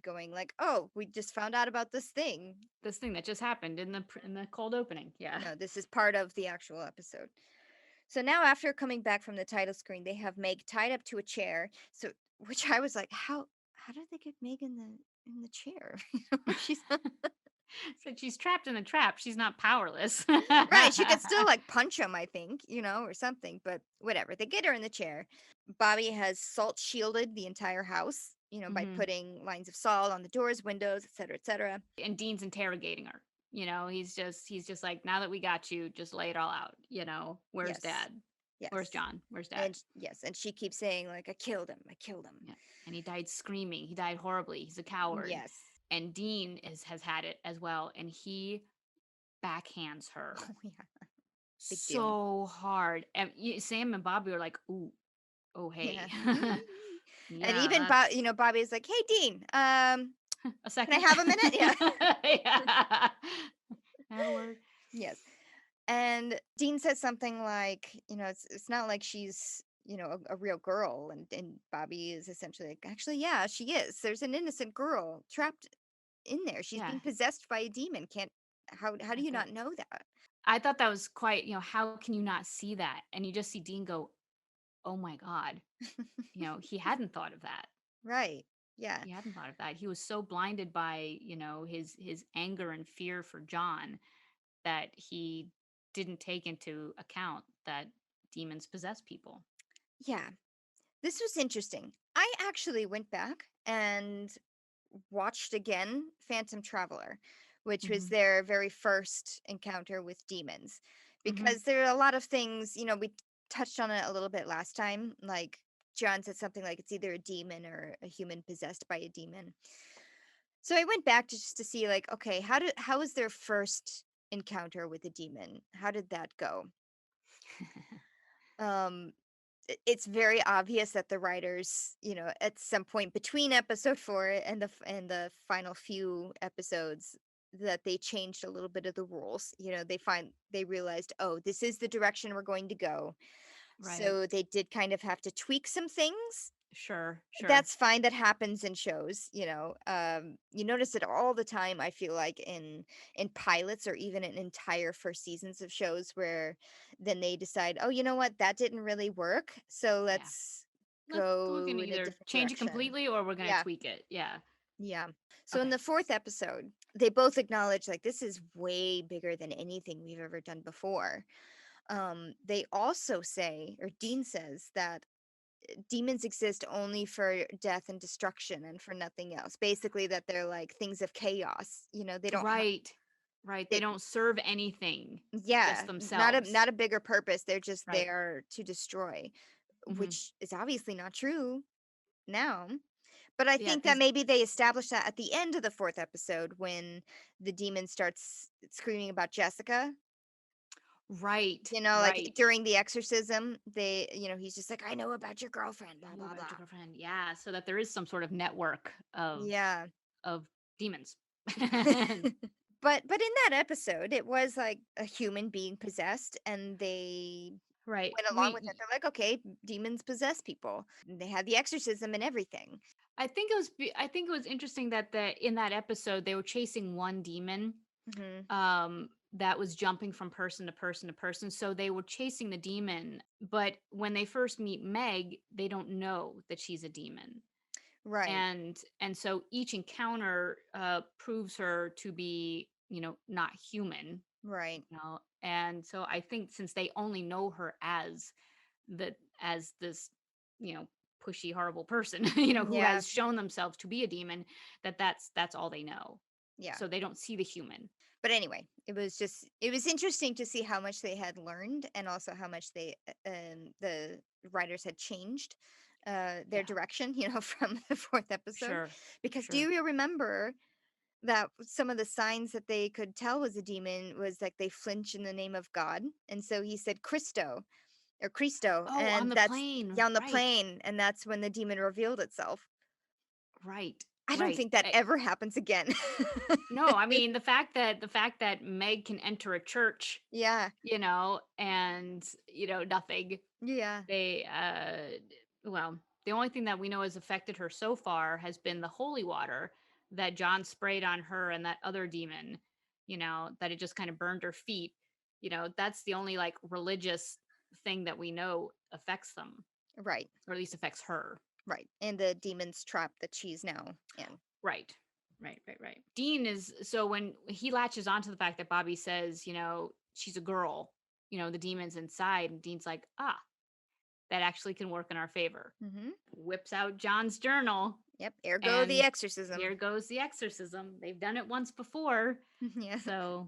Speaker 1: going like, "Oh, we just found out about this thing."
Speaker 2: This thing that just happened in the cold opening. Yeah.
Speaker 1: No, this is part of the actual episode. So now after coming back from the title screen, they have Meg tied up to a chair. So which I was like, how did they get Meg in the chair? She's
Speaker 2: So she's trapped in a trap. She's not powerless.
Speaker 1: right. She could still like punch him, I think, or something, but whatever. They get her in the chair. Bobby has salt shielded the entire house, by
Speaker 2: Hmm.
Speaker 1: putting lines of salt on the doors, windows, etc., etc.
Speaker 2: And Dean's interrogating her. He's just like, now that we got you, just lay it all out. Where's
Speaker 1: Yes.
Speaker 2: Dad? Where's
Speaker 1: Yes.
Speaker 2: John? Where's Dad?
Speaker 1: And yes, and she keeps saying like, "I killed him. I killed him."
Speaker 2: Yeah. And he died screaming. He died horribly. He's a coward.
Speaker 1: Yes.
Speaker 2: And Dean has had it as well. And he backhands her
Speaker 1: Oh yeah. Big deal.
Speaker 2: so hard. And Sam and Bobby are like, ooh, oh,
Speaker 1: Yeah.
Speaker 2: hey.
Speaker 1: And
Speaker 2: Yeah,
Speaker 1: even
Speaker 2: that's
Speaker 1: Bobby's like, "Hey Dean,
Speaker 2: a
Speaker 1: can I
Speaker 2: second.
Speaker 1: have a minute?" Yeah.
Speaker 2: Yeah. Have a word.
Speaker 1: Yes. And Dean says something like, it's not like she's, a real girl. And Bobby is essentially like, actually, yeah, she is. There's an innocent girl trapped in there. She's
Speaker 2: Yeah.
Speaker 1: being possessed by a demon. How do
Speaker 2: I
Speaker 1: you
Speaker 2: thought
Speaker 1: not know that?
Speaker 2: I thought that was quite, how can you not see that? And you just see Dean go, "Oh my god." He hadn't thought of that.
Speaker 1: Right. Yeah.
Speaker 2: He hadn't thought of that. He was so blinded by, his anger and fear for John that he didn't take into account that demons possess people.
Speaker 1: Yeah. This was interesting. I actually went back and watched again Phantom Traveler, which was
Speaker 2: Mhm.
Speaker 1: their very first encounter with demons.
Speaker 2: Mhm.
Speaker 1: Because there are a lot of things, we touched on it a little bit last time. Like John said something like it's either a demon or a human possessed by a demon. So I went back just to see like, okay, how was their first encounter with a demon? How did that go? Um it's very obvious that the writers, at some point between episode 4 and the final few episodes that they changed a little bit of the rules. They realized, "Oh, this is the direction we're going to go."
Speaker 2: Right.
Speaker 1: So they did kind of have to tweak some things.
Speaker 2: Sure, sure.
Speaker 1: That's fine, that happens in shows. You notice it all the time, I feel like, in pilots or even in entire first seasons of shows where then they decide, "Oh, you know what? That didn't really work, so
Speaker 2: Yeah.
Speaker 1: let's
Speaker 2: We're
Speaker 1: go
Speaker 2: gonna
Speaker 1: in a
Speaker 2: either
Speaker 1: different
Speaker 2: change it
Speaker 1: direction."
Speaker 2: completely or we're gonna
Speaker 1: Yeah,
Speaker 2: tweak it. Yeah.
Speaker 1: yeah. So in
Speaker 2: Okay.
Speaker 1: the 4th episode, they both acknowledge, like, this is way bigger than anything we've ever done before. They also say, or Dean says, that demons exist only for death and destruction and for nothing else. Basically, that they're like things of chaos. They don't have
Speaker 2: Right. Right. They
Speaker 1: they
Speaker 2: don't serve anything, just
Speaker 1: yeah,
Speaker 2: themselves.
Speaker 1: not a bigger purpose. They're just
Speaker 2: Right.
Speaker 1: there to destroy,
Speaker 2: Mhm.
Speaker 1: which is obviously not true now. But I
Speaker 2: Yeah,
Speaker 1: think that
Speaker 2: cuz
Speaker 1: maybe they established that at the end of the 4th episode when the demon starts screaming about Jessica.
Speaker 2: right.
Speaker 1: Like
Speaker 2: Right.
Speaker 1: during the exorcism, he's just like, "I know about your girlfriend,
Speaker 2: I
Speaker 1: blah
Speaker 2: know
Speaker 1: blah
Speaker 2: about
Speaker 1: blah."
Speaker 2: your girlfriend. Yeah, so that there is some sort of network
Speaker 1: Yeah.
Speaker 2: of demons.
Speaker 1: But in that episode, it was like a human being possessed, and they
Speaker 2: Right.
Speaker 1: went along with it. They're like, "Okay, demons possess people." And they had the exorcism and everything.
Speaker 2: I think it was interesting that in that episode they were chasing one demon
Speaker 1: Mhm.
Speaker 2: that was jumping from person to person to person. So they were chasing the demon, but when they first meet Meg, they don't know that she's a demon.
Speaker 1: Right.
Speaker 2: And so each encounter proves her to be, not human,
Speaker 1: Right.
Speaker 2: and so I think since they only know her as this, you know pushy horrible person, who
Speaker 1: Yeah.
Speaker 2: has shown themselves to be a demon, that's all they know,
Speaker 1: Yeah.
Speaker 2: so they don't see the human.
Speaker 1: But anyway, it was interesting to see how much they had learned and also how much the writers had changed their
Speaker 2: Yeah,
Speaker 1: direction, from the 4th episode.
Speaker 2: sure,
Speaker 1: Because do
Speaker 2: sure.
Speaker 1: you remember that some of the signs that they could tell was a demon was like they flinch in the name of God. And so he said Cristo,
Speaker 2: Oh, on
Speaker 1: and
Speaker 2: the
Speaker 1: that's,
Speaker 2: plane,
Speaker 1: yeah, on the
Speaker 2: right,
Speaker 1: plane, and that's when the demon revealed itself.
Speaker 2: right,
Speaker 1: I don't
Speaker 2: right.
Speaker 1: think that ever happens again.
Speaker 2: No, I mean, the fact that Meg can enter a church,
Speaker 1: Yeah,
Speaker 2: and nothing.
Speaker 1: yeah,
Speaker 2: They well, the only thing that we know has affected her so far has been the holy water that John sprayed on her and that other demon, that it just kind of burned her feet. That's the only like religious thing that we know affects them,
Speaker 1: right,
Speaker 2: or at least affects her.
Speaker 1: right. And the demon's trap that she's now in.
Speaker 2: Right. Right, right, right. Dean is so when he latches onto the fact that Bobby says, she's a girl, the demon's inside, and Dean's like, ah, that actually can work in our favor.
Speaker 1: Hmm.
Speaker 2: Whips out John's journal,
Speaker 1: Yep, ergo the
Speaker 2: and
Speaker 1: exorcism.
Speaker 2: here goes the exorcism. They've done it once before,
Speaker 1: Yeah.
Speaker 2: so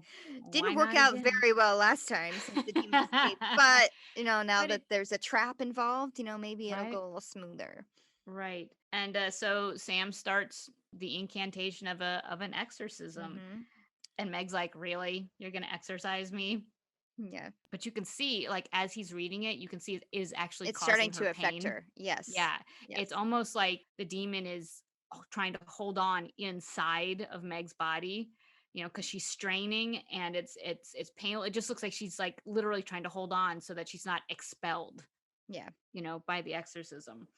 Speaker 1: Didn't
Speaker 2: why
Speaker 1: work
Speaker 2: not
Speaker 1: out
Speaker 2: again?
Speaker 1: very well last time since the demon escaped. But, now
Speaker 2: But
Speaker 1: that
Speaker 2: it
Speaker 1: there's a trap involved, maybe it'll
Speaker 2: right,
Speaker 1: go a little smoother.
Speaker 2: right, and so Sam starts the incantation of an exorcism,
Speaker 1: Hmm.
Speaker 2: and Meg's like, "Really, you're gonna exorcise me?"
Speaker 1: Yeah.
Speaker 2: But you can see, like, as he's reading it, you can see it is actually
Speaker 1: It's starting
Speaker 2: causing her
Speaker 1: to affect
Speaker 2: pain.
Speaker 1: her. Yes.
Speaker 2: Yeah, it's
Speaker 1: Yes.
Speaker 2: almost like the demon is trying to hold on inside of Meg's body, because she's straining and it's painful. It just looks like she's like literally trying to hold on so that she's not expelled,
Speaker 1: Yeah.
Speaker 2: by the exorcism.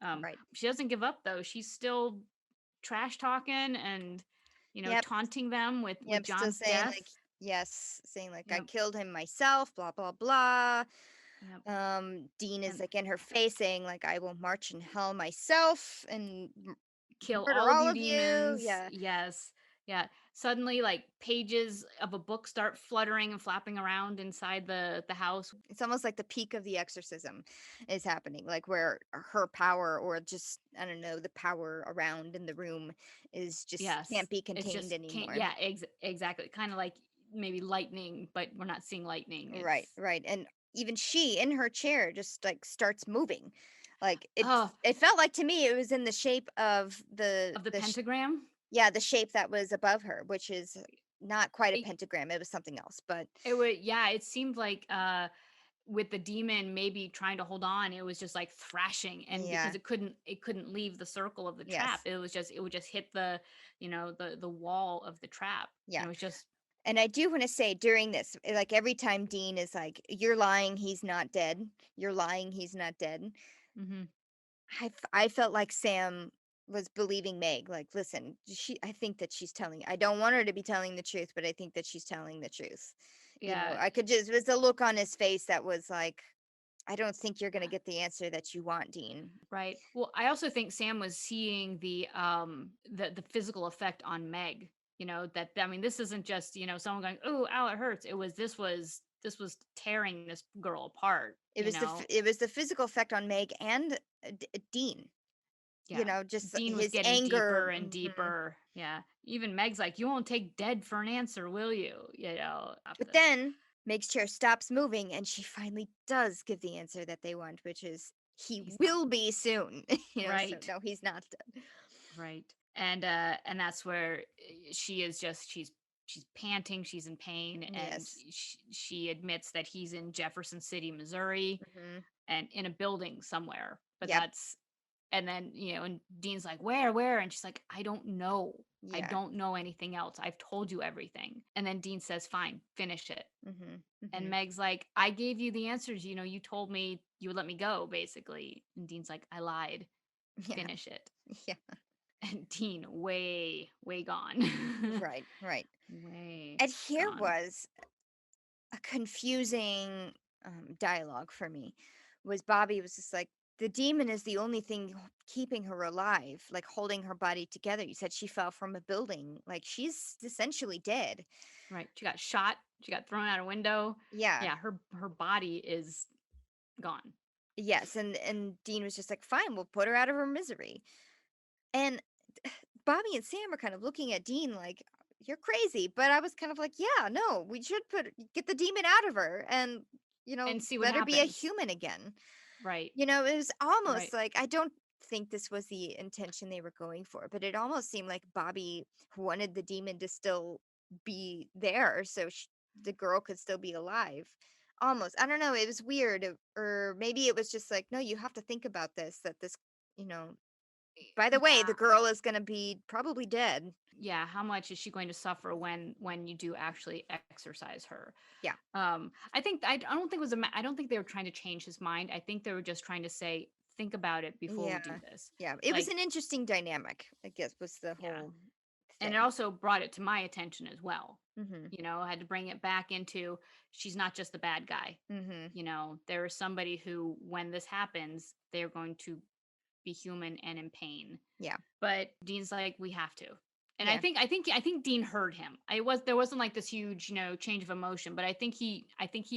Speaker 1: Right.
Speaker 2: She doesn't give up though. She's still trash talking and
Speaker 1: Yep.
Speaker 2: taunting them with
Speaker 1: Yep. Still
Speaker 2: John's
Speaker 1: saying
Speaker 2: death.
Speaker 1: like, yes, saying like, I
Speaker 2: Yep.
Speaker 1: killed him myself, blah, blah, blah.
Speaker 2: Yep.
Speaker 1: Dean is
Speaker 2: And
Speaker 1: like in her face saying like, I will march in hell myself and
Speaker 2: kill
Speaker 1: murder
Speaker 2: all of
Speaker 1: all
Speaker 2: you
Speaker 1: of you.
Speaker 2: demons.
Speaker 1: Yeah.
Speaker 2: Yes. Yeah. Suddenly, like pages of a book start fluttering and flapping around inside the house.
Speaker 1: It's almost like the peak of the exorcism is happening, like where her power, or just, I don't know, the power around in the room is just
Speaker 2: Yes.
Speaker 1: can't be
Speaker 2: It's
Speaker 1: contained
Speaker 2: just can't.
Speaker 1: anymore.
Speaker 2: Yeah. Exactly. Kind of like maybe lightning, but we're not seeing lightning.
Speaker 1: Right,
Speaker 2: It's
Speaker 1: right. And even she in her chair just like starts moving. Like
Speaker 2: oh
Speaker 1: it felt like to me it was in the shape of
Speaker 2: of the pentagram.
Speaker 1: yeah, the shape that was above her, which is not quite a pentagram. It was something else, but
Speaker 2: It would, yeah, it seemed like with the demon maybe trying to hold on, it was just like thrashing, and because
Speaker 1: yeah,
Speaker 2: it couldn't leave the circle of the trap,
Speaker 1: yes.
Speaker 2: it would just hit the wall of the trap,
Speaker 1: Yeah.
Speaker 2: and it was just
Speaker 1: And I do want to say during this, like every time Dean is like, "You're lying, he's not dead. You're lying, he's not dead."
Speaker 2: mhm,
Speaker 1: I felt like Sam was believing Meg. Like, listen, I think that she's telling. I don't want her to be telling the truth, but I think that she's telling the truth.
Speaker 2: yeah,
Speaker 1: I could just, it was a look on his face that was like, I don't think you're gonna get the answer that you want, Dean.
Speaker 2: right. Well, I also think Sam was seeing the physical effect on Meg. That I mean, this isn't just someone going, "Oh, ow, it hurts." This was tearing this girl apart.
Speaker 1: It was the physical effect on Meg and Dean.
Speaker 2: Yeah.
Speaker 1: Just
Speaker 2: Dean was
Speaker 1: his
Speaker 2: getting
Speaker 1: anger.
Speaker 2: deeper and deeper. Yeah. Even Meg's like, "You won't take dead for an answer, will you?" After
Speaker 1: But
Speaker 2: this.
Speaker 1: then Meg's chair stops moving and she finally does give the answer that they want, which is he
Speaker 2: He's not
Speaker 1: will be soon. So
Speaker 2: right.
Speaker 1: no, he's not dead.
Speaker 2: Right. And that's where she is just she's panting, she's in pain, and
Speaker 1: Yes.
Speaker 2: she admits that he's in Jefferson City, Missouri,
Speaker 1: Hmm.
Speaker 2: and in a building somewhere. But
Speaker 1: Yep.
Speaker 2: that's and then, and Dean's like, "Where?" And she's like, "I don't know. I
Speaker 1: Yeah.
Speaker 2: don't know anything else. I've told you everything." And then Dean says, "Fine, finish it."
Speaker 1: Hmm.
Speaker 2: And
Speaker 1: Hmm.
Speaker 2: Meg's like, "I gave you the answers. You told me you would let me go, basically." And Dean's like, "I lied.
Speaker 1: Yeah.
Speaker 2: Finish it."
Speaker 1: Yeah.
Speaker 2: And Dean, way, way gone.
Speaker 1: Right. Right.
Speaker 2: Way
Speaker 1: And here
Speaker 2: gone.
Speaker 1: was a confusing dialogue for me. Was Bobby was just like, the demon is the only thing keeping her alive, like holding her body together. You said she fell from a building, like she's essentially dead.
Speaker 2: Right. She got shot. She got thrown out a window.
Speaker 1: Yeah.
Speaker 2: Yeah, her body is gone.
Speaker 1: Yes, and Dean was just like, "Fine, we'll put her out of her misery." And Bobby and Sam are kind of looking at Dean like, "You're crazy." But I was kind of like, "Yeah, no, we should get the demon out of her and,
Speaker 2: And see what
Speaker 1: let her be a
Speaker 2: happens.
Speaker 1: human again."
Speaker 2: Right.
Speaker 1: It was almost
Speaker 2: Right.
Speaker 1: like, I don't think this was the intention they were going for, but it almost seemed like Bobby wanted the demon to still be there so the girl could still be alive. Almost. I don't know. It was weird. Or maybe it was just like, no, you have to think about this, that this, you know, by the way, the
Speaker 2: Yeah.
Speaker 1: girl is going to be probably dead.
Speaker 2: Yeah. How much is she going to suffer when you do actually exercise her?
Speaker 1: Yeah.
Speaker 2: I don't think it was I don't think they were trying to change his mind. I think they were just trying to say, think about it before we
Speaker 1: Yeah.
Speaker 2: do this.
Speaker 1: Yeah. It was
Speaker 2: Like,
Speaker 1: an interesting dynamic, I guess, was the
Speaker 2: yeah.
Speaker 1: whole
Speaker 2: And it
Speaker 1: thing.
Speaker 2: also brought it to my attention as well.
Speaker 1: Mm-hmm.
Speaker 2: I had to bring it back into she's not just the bad guy.
Speaker 1: Mm-hmm.
Speaker 2: There is somebody who, when this happens, they're going to be human and in pain.
Speaker 1: Yeah.
Speaker 2: But Dean's like, we have to. And I
Speaker 1: Yeah.
Speaker 2: think I think I think Dean heard him. I was There wasn't like this huge, change of emotion, but I think he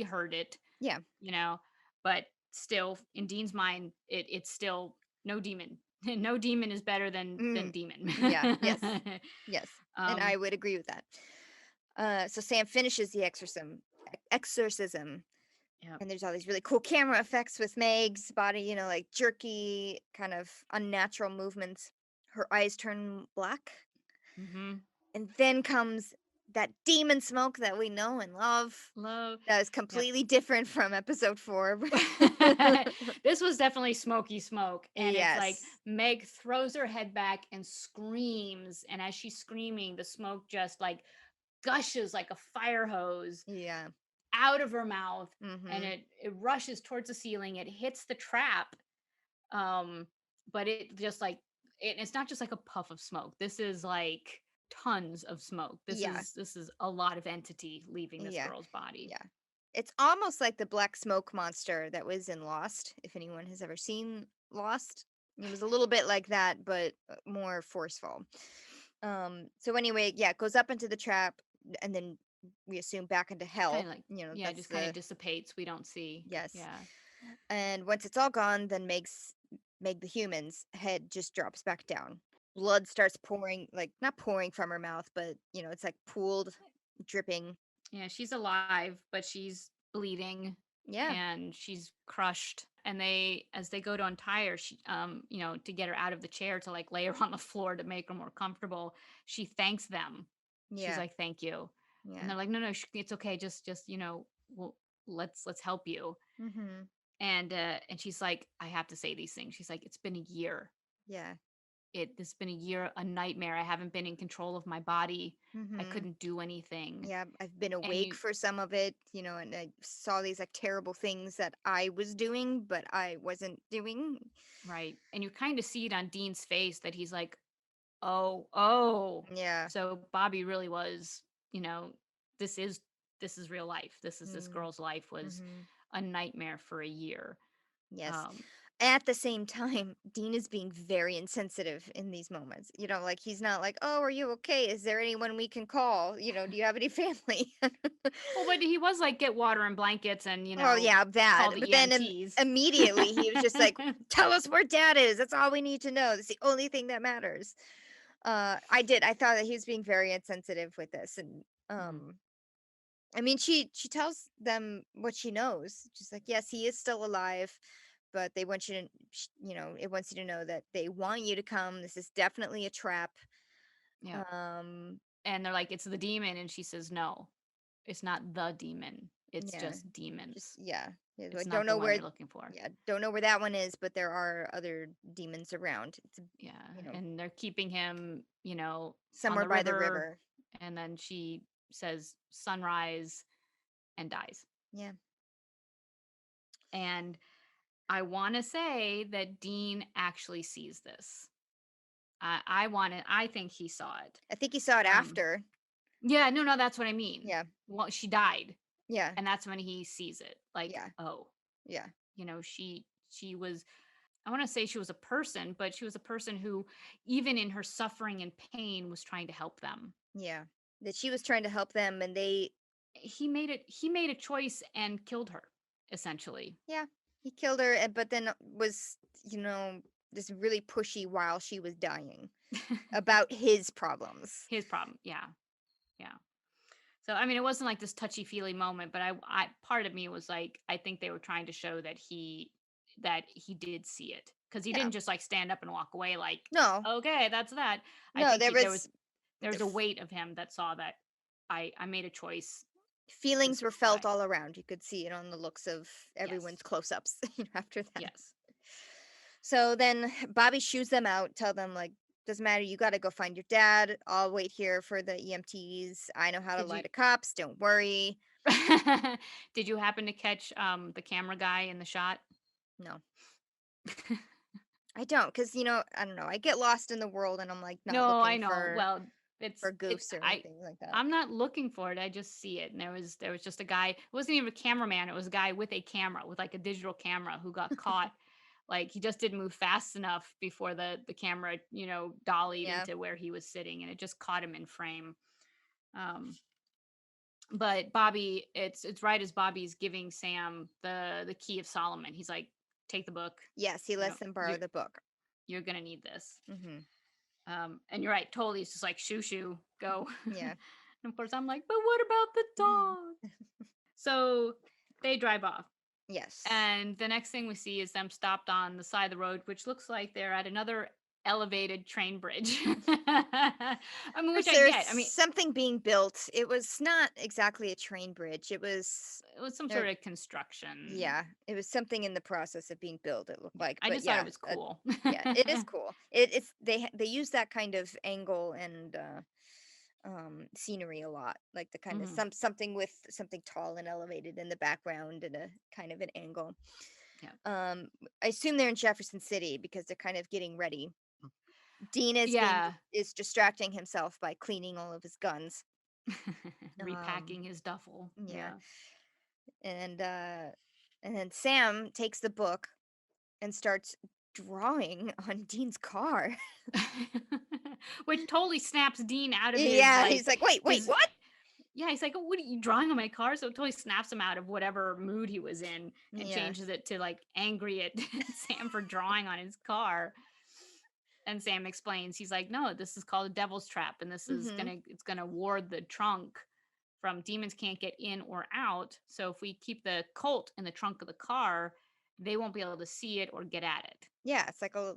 Speaker 2: heard it,
Speaker 1: Yeah.
Speaker 2: you know, but still in Dean's mind, it's still no demon. No demon is better than
Speaker 1: Mm.
Speaker 2: demon.
Speaker 1: Yeah. Yes. Yes. And
Speaker 2: um
Speaker 1: I would agree with that. So Sam finishes the exorcism,
Speaker 2: yeah.
Speaker 1: and there's all these really cool camera effects with Meg's body, like jerky, kind of unnatural movements. Her eyes turn black,
Speaker 2: Mhm.
Speaker 1: and then comes that demon smoke that we know and love.
Speaker 2: Love.
Speaker 1: That is
Speaker 2: Yep.
Speaker 1: completely different from episode 4.
Speaker 2: This was definitely smoky smoke. And it's like
Speaker 1: Yes.
Speaker 2: Meg throws her head back and screams. And as she's screaming, the smoke just like gushes like a fire hose
Speaker 1: Yeah.
Speaker 2: out of her mouth, and
Speaker 1: Mhm.
Speaker 2: it rushes towards the ceiling. It hits the trap, um, but it just like it's not just like a puff of smoke. This is like tons of smoke.
Speaker 1: Yeah.
Speaker 2: This is a lot of entity leaving this
Speaker 1: Yeah.
Speaker 2: girl's body.
Speaker 1: Yeah. It's almost like the black smoke monster that was in Lost, if anyone has ever seen Lost. It was a little bit like that, but more forceful. So anyway, yeah, it goes up into the trap and then we assume back into
Speaker 2: Kind
Speaker 1: hell.
Speaker 2: of like, yeah,
Speaker 1: That's
Speaker 2: just kind of
Speaker 1: the
Speaker 2: dissipates. We don't see.
Speaker 1: yes.
Speaker 2: Yeah.
Speaker 1: And once it's all gone, then Meg the human's head just drops back down. Blood starts pouring, like not pouring from her mouth, but it's like pooled, dripping.
Speaker 2: Yeah, she's alive, but she's bleeding
Speaker 1: Yeah.
Speaker 2: and she's crushed. And they, as they go to untie her, she, to get her out of the chair to like lay her on the floor to make her more comfortable, she thanks them. She's
Speaker 1: Yeah.
Speaker 2: like, "Thank you," and
Speaker 1: Yeah.
Speaker 2: they're like, "No, no, it's okay. Just well, let's help you."
Speaker 1: Mhm.
Speaker 2: And she's like, "I have to say these things." She's like, "It's been a year.
Speaker 1: Yeah.
Speaker 2: It's been a year, a nightmare. I haven't been in control of my body. I
Speaker 1: Mhm.
Speaker 2: couldn't do anything."
Speaker 1: Yeah, I've been
Speaker 2: And
Speaker 1: awake
Speaker 2: you
Speaker 1: for some of it, and I saw these like terrible things that I was doing, but I wasn't doing.
Speaker 2: Right. And you kind of see it on Dean's face that he's like, "Oh, oh."
Speaker 1: Yeah.
Speaker 2: So Bobby really was, you know, this is this is real life. This
Speaker 1: Mm.
Speaker 2: girl's life was
Speaker 1: Mhm.
Speaker 2: a nightmare for a year.
Speaker 1: Yes.
Speaker 2: Um,
Speaker 1: At the same time, Dean is being very insensitive in these moments. Like he's not like, "Oh, are you okay? Is there anyone we can call? Do you have any family?"
Speaker 2: well, but he was like, "Get water and blankets and,
Speaker 1: Oh, yeah,
Speaker 2: call
Speaker 1: that.
Speaker 2: the
Speaker 1: But then
Speaker 2: EMTs."
Speaker 1: immediately he was just like, "Tell us where dad is. That's all we need to know. That's the only thing that matters." I thought that he was being very insensitive with this, and
Speaker 2: Mm,
Speaker 1: I mean, she tells them what she knows. She's like, "Yes, he is still alive, but they want you to, it wants you to know that they want you to come. This is definitely a trap."
Speaker 2: yeah.
Speaker 1: Um,
Speaker 2: And they're like, "It's the demon." And she says, "No, it's not the demon. It's
Speaker 1: yeah,
Speaker 2: just
Speaker 1: just
Speaker 2: demons.
Speaker 1: yeah, yeah. I
Speaker 2: It's
Speaker 1: don't
Speaker 2: not the
Speaker 1: know
Speaker 2: one
Speaker 1: where,
Speaker 2: you're looking for."
Speaker 1: yeah, don't know where that one is, but there are other demons around. It's
Speaker 2: Yeah.
Speaker 1: you know
Speaker 2: And they're keeping him, on
Speaker 1: somewhere
Speaker 2: the
Speaker 1: by the
Speaker 2: river.
Speaker 1: river.
Speaker 2: And then she says sunrise and dies.
Speaker 1: Yeah,
Speaker 2: And I want to say that Dean actually sees this. I think he saw it.
Speaker 1: I think he saw it
Speaker 2: Um,
Speaker 1: after.
Speaker 2: yeah, no, no, that's what I mean.
Speaker 1: Yeah,
Speaker 2: Well, she died,
Speaker 1: yeah,
Speaker 2: and that's when he sees it. Like,
Speaker 1: yeah,
Speaker 2: oh,
Speaker 1: yeah,
Speaker 2: she was. I want to say she was a person, but she was a person who, even in her suffering and pain, was trying to help them.
Speaker 1: yeah. That she was trying to help them, and they
Speaker 2: He made a choice and killed her, essentially.
Speaker 1: yeah, he killed her, but then was, you know, just really pushy while she was dying about his problems.
Speaker 2: His problem. Yeah. Yeah. So I mean, it wasn't like this touchy feely moment, but I part of me was like, I think they were trying to show that he did see it because he
Speaker 1: Yeah.
Speaker 2: didn't just like stand up and walk away like,
Speaker 1: No,
Speaker 2: okay, that's that. I
Speaker 1: no,
Speaker 2: think
Speaker 1: there was
Speaker 2: there was a
Speaker 1: f-
Speaker 2: weight of him that saw that I made a choice.
Speaker 1: feelings
Speaker 2: This
Speaker 1: were
Speaker 2: girl's
Speaker 1: felt
Speaker 2: dying.
Speaker 1: all around. You could see it on the looks of everyone's
Speaker 2: Yes.
Speaker 1: close-ups after that.
Speaker 2: Yes.
Speaker 1: So then Bobby shoos them out, tell them like, doesn't matter, you got to go find your dad. I'll wait here for the EMTs. I know how to
Speaker 2: Did
Speaker 1: lie
Speaker 2: you
Speaker 1: to cops. Don't worry.
Speaker 2: did you happen to catch the camera guy in the shot?
Speaker 1: No, I don't, because I don't know. I get lost in the world, and I'm like not
Speaker 2: No, I
Speaker 1: looking
Speaker 2: know.
Speaker 1: for
Speaker 2: Well, it's it
Speaker 1: goofs or
Speaker 2: I
Speaker 1: anything like that.
Speaker 2: I'm not looking for it. I just see it. And there was just a guy. It wasn't even a cameraman. It was a guy with a camera, with like a digital camera who got caught. Like he just didn't move fast enough before the camera, dollied
Speaker 1: Yeah.
Speaker 2: into where he was sitting and it just caught him in frame. Um but Bobby, it's right as Bobby's giving Sam the key of Solomon. He's like, "Take the book.
Speaker 1: Yes, he
Speaker 2: You know,
Speaker 1: lets them borrow
Speaker 2: you're
Speaker 1: the book.
Speaker 2: you're going to need this."
Speaker 1: Hmm.
Speaker 2: And you're right, totally. It's just like shoo shoo, go.
Speaker 1: Yeah.
Speaker 2: And of course, I'm like, but what about the dog? So they drive off.
Speaker 1: Yes.
Speaker 2: And the next thing we see is them stopped on the side of the road, which looks like they're at another elevated train bridge. I mean, which
Speaker 1: Because
Speaker 2: I
Speaker 1: there's
Speaker 2: get. I mean,
Speaker 1: something being built. It was not exactly a train bridge. It was,
Speaker 2: it was some
Speaker 1: uh,
Speaker 2: sort of construction.
Speaker 1: yeah, it was something in the process of being built. It looked
Speaker 2: Yeah,
Speaker 1: like,
Speaker 2: I
Speaker 1: but
Speaker 2: just thought it
Speaker 1: yeah,
Speaker 2: was cool.
Speaker 1: yeah, it is cool. It's they use that kind of angle and scenery a lot, like the kind of
Speaker 2: Hmm.
Speaker 1: something with something tall and elevated in the background and a kind of an angle.
Speaker 2: Yeah.
Speaker 1: Um, I assume they're in Jefferson City because they're kind of getting ready. Dean
Speaker 2: Yeah.
Speaker 1: is distracting himself by cleaning all of his guns. Um,
Speaker 2: Repacking his duffel.
Speaker 1: yeah,
Speaker 2: Yeah.
Speaker 1: and uh, and then Sam takes the book and starts drawing on Dean's car.
Speaker 2: Which totally snaps Dean out of his
Speaker 1: Yeah, he's like, wait,
Speaker 2: his
Speaker 1: what?
Speaker 2: yeah, he's like, "Oh, what are you drawing on my car?" So it totally snaps him out of whatever mood he was in and
Speaker 1: Yeah.
Speaker 2: changes it to like angry at Sam for drawing on his car. And Sam explains, he's like, "No, this is called a devil's trap, and this is
Speaker 1: Mm-hmm.
Speaker 2: it's gonna ward the trunk from demons can't get in or out. So if we keep the Colt in the trunk of the car, they won't be able to see it or get at it."
Speaker 1: Yeah, it's like a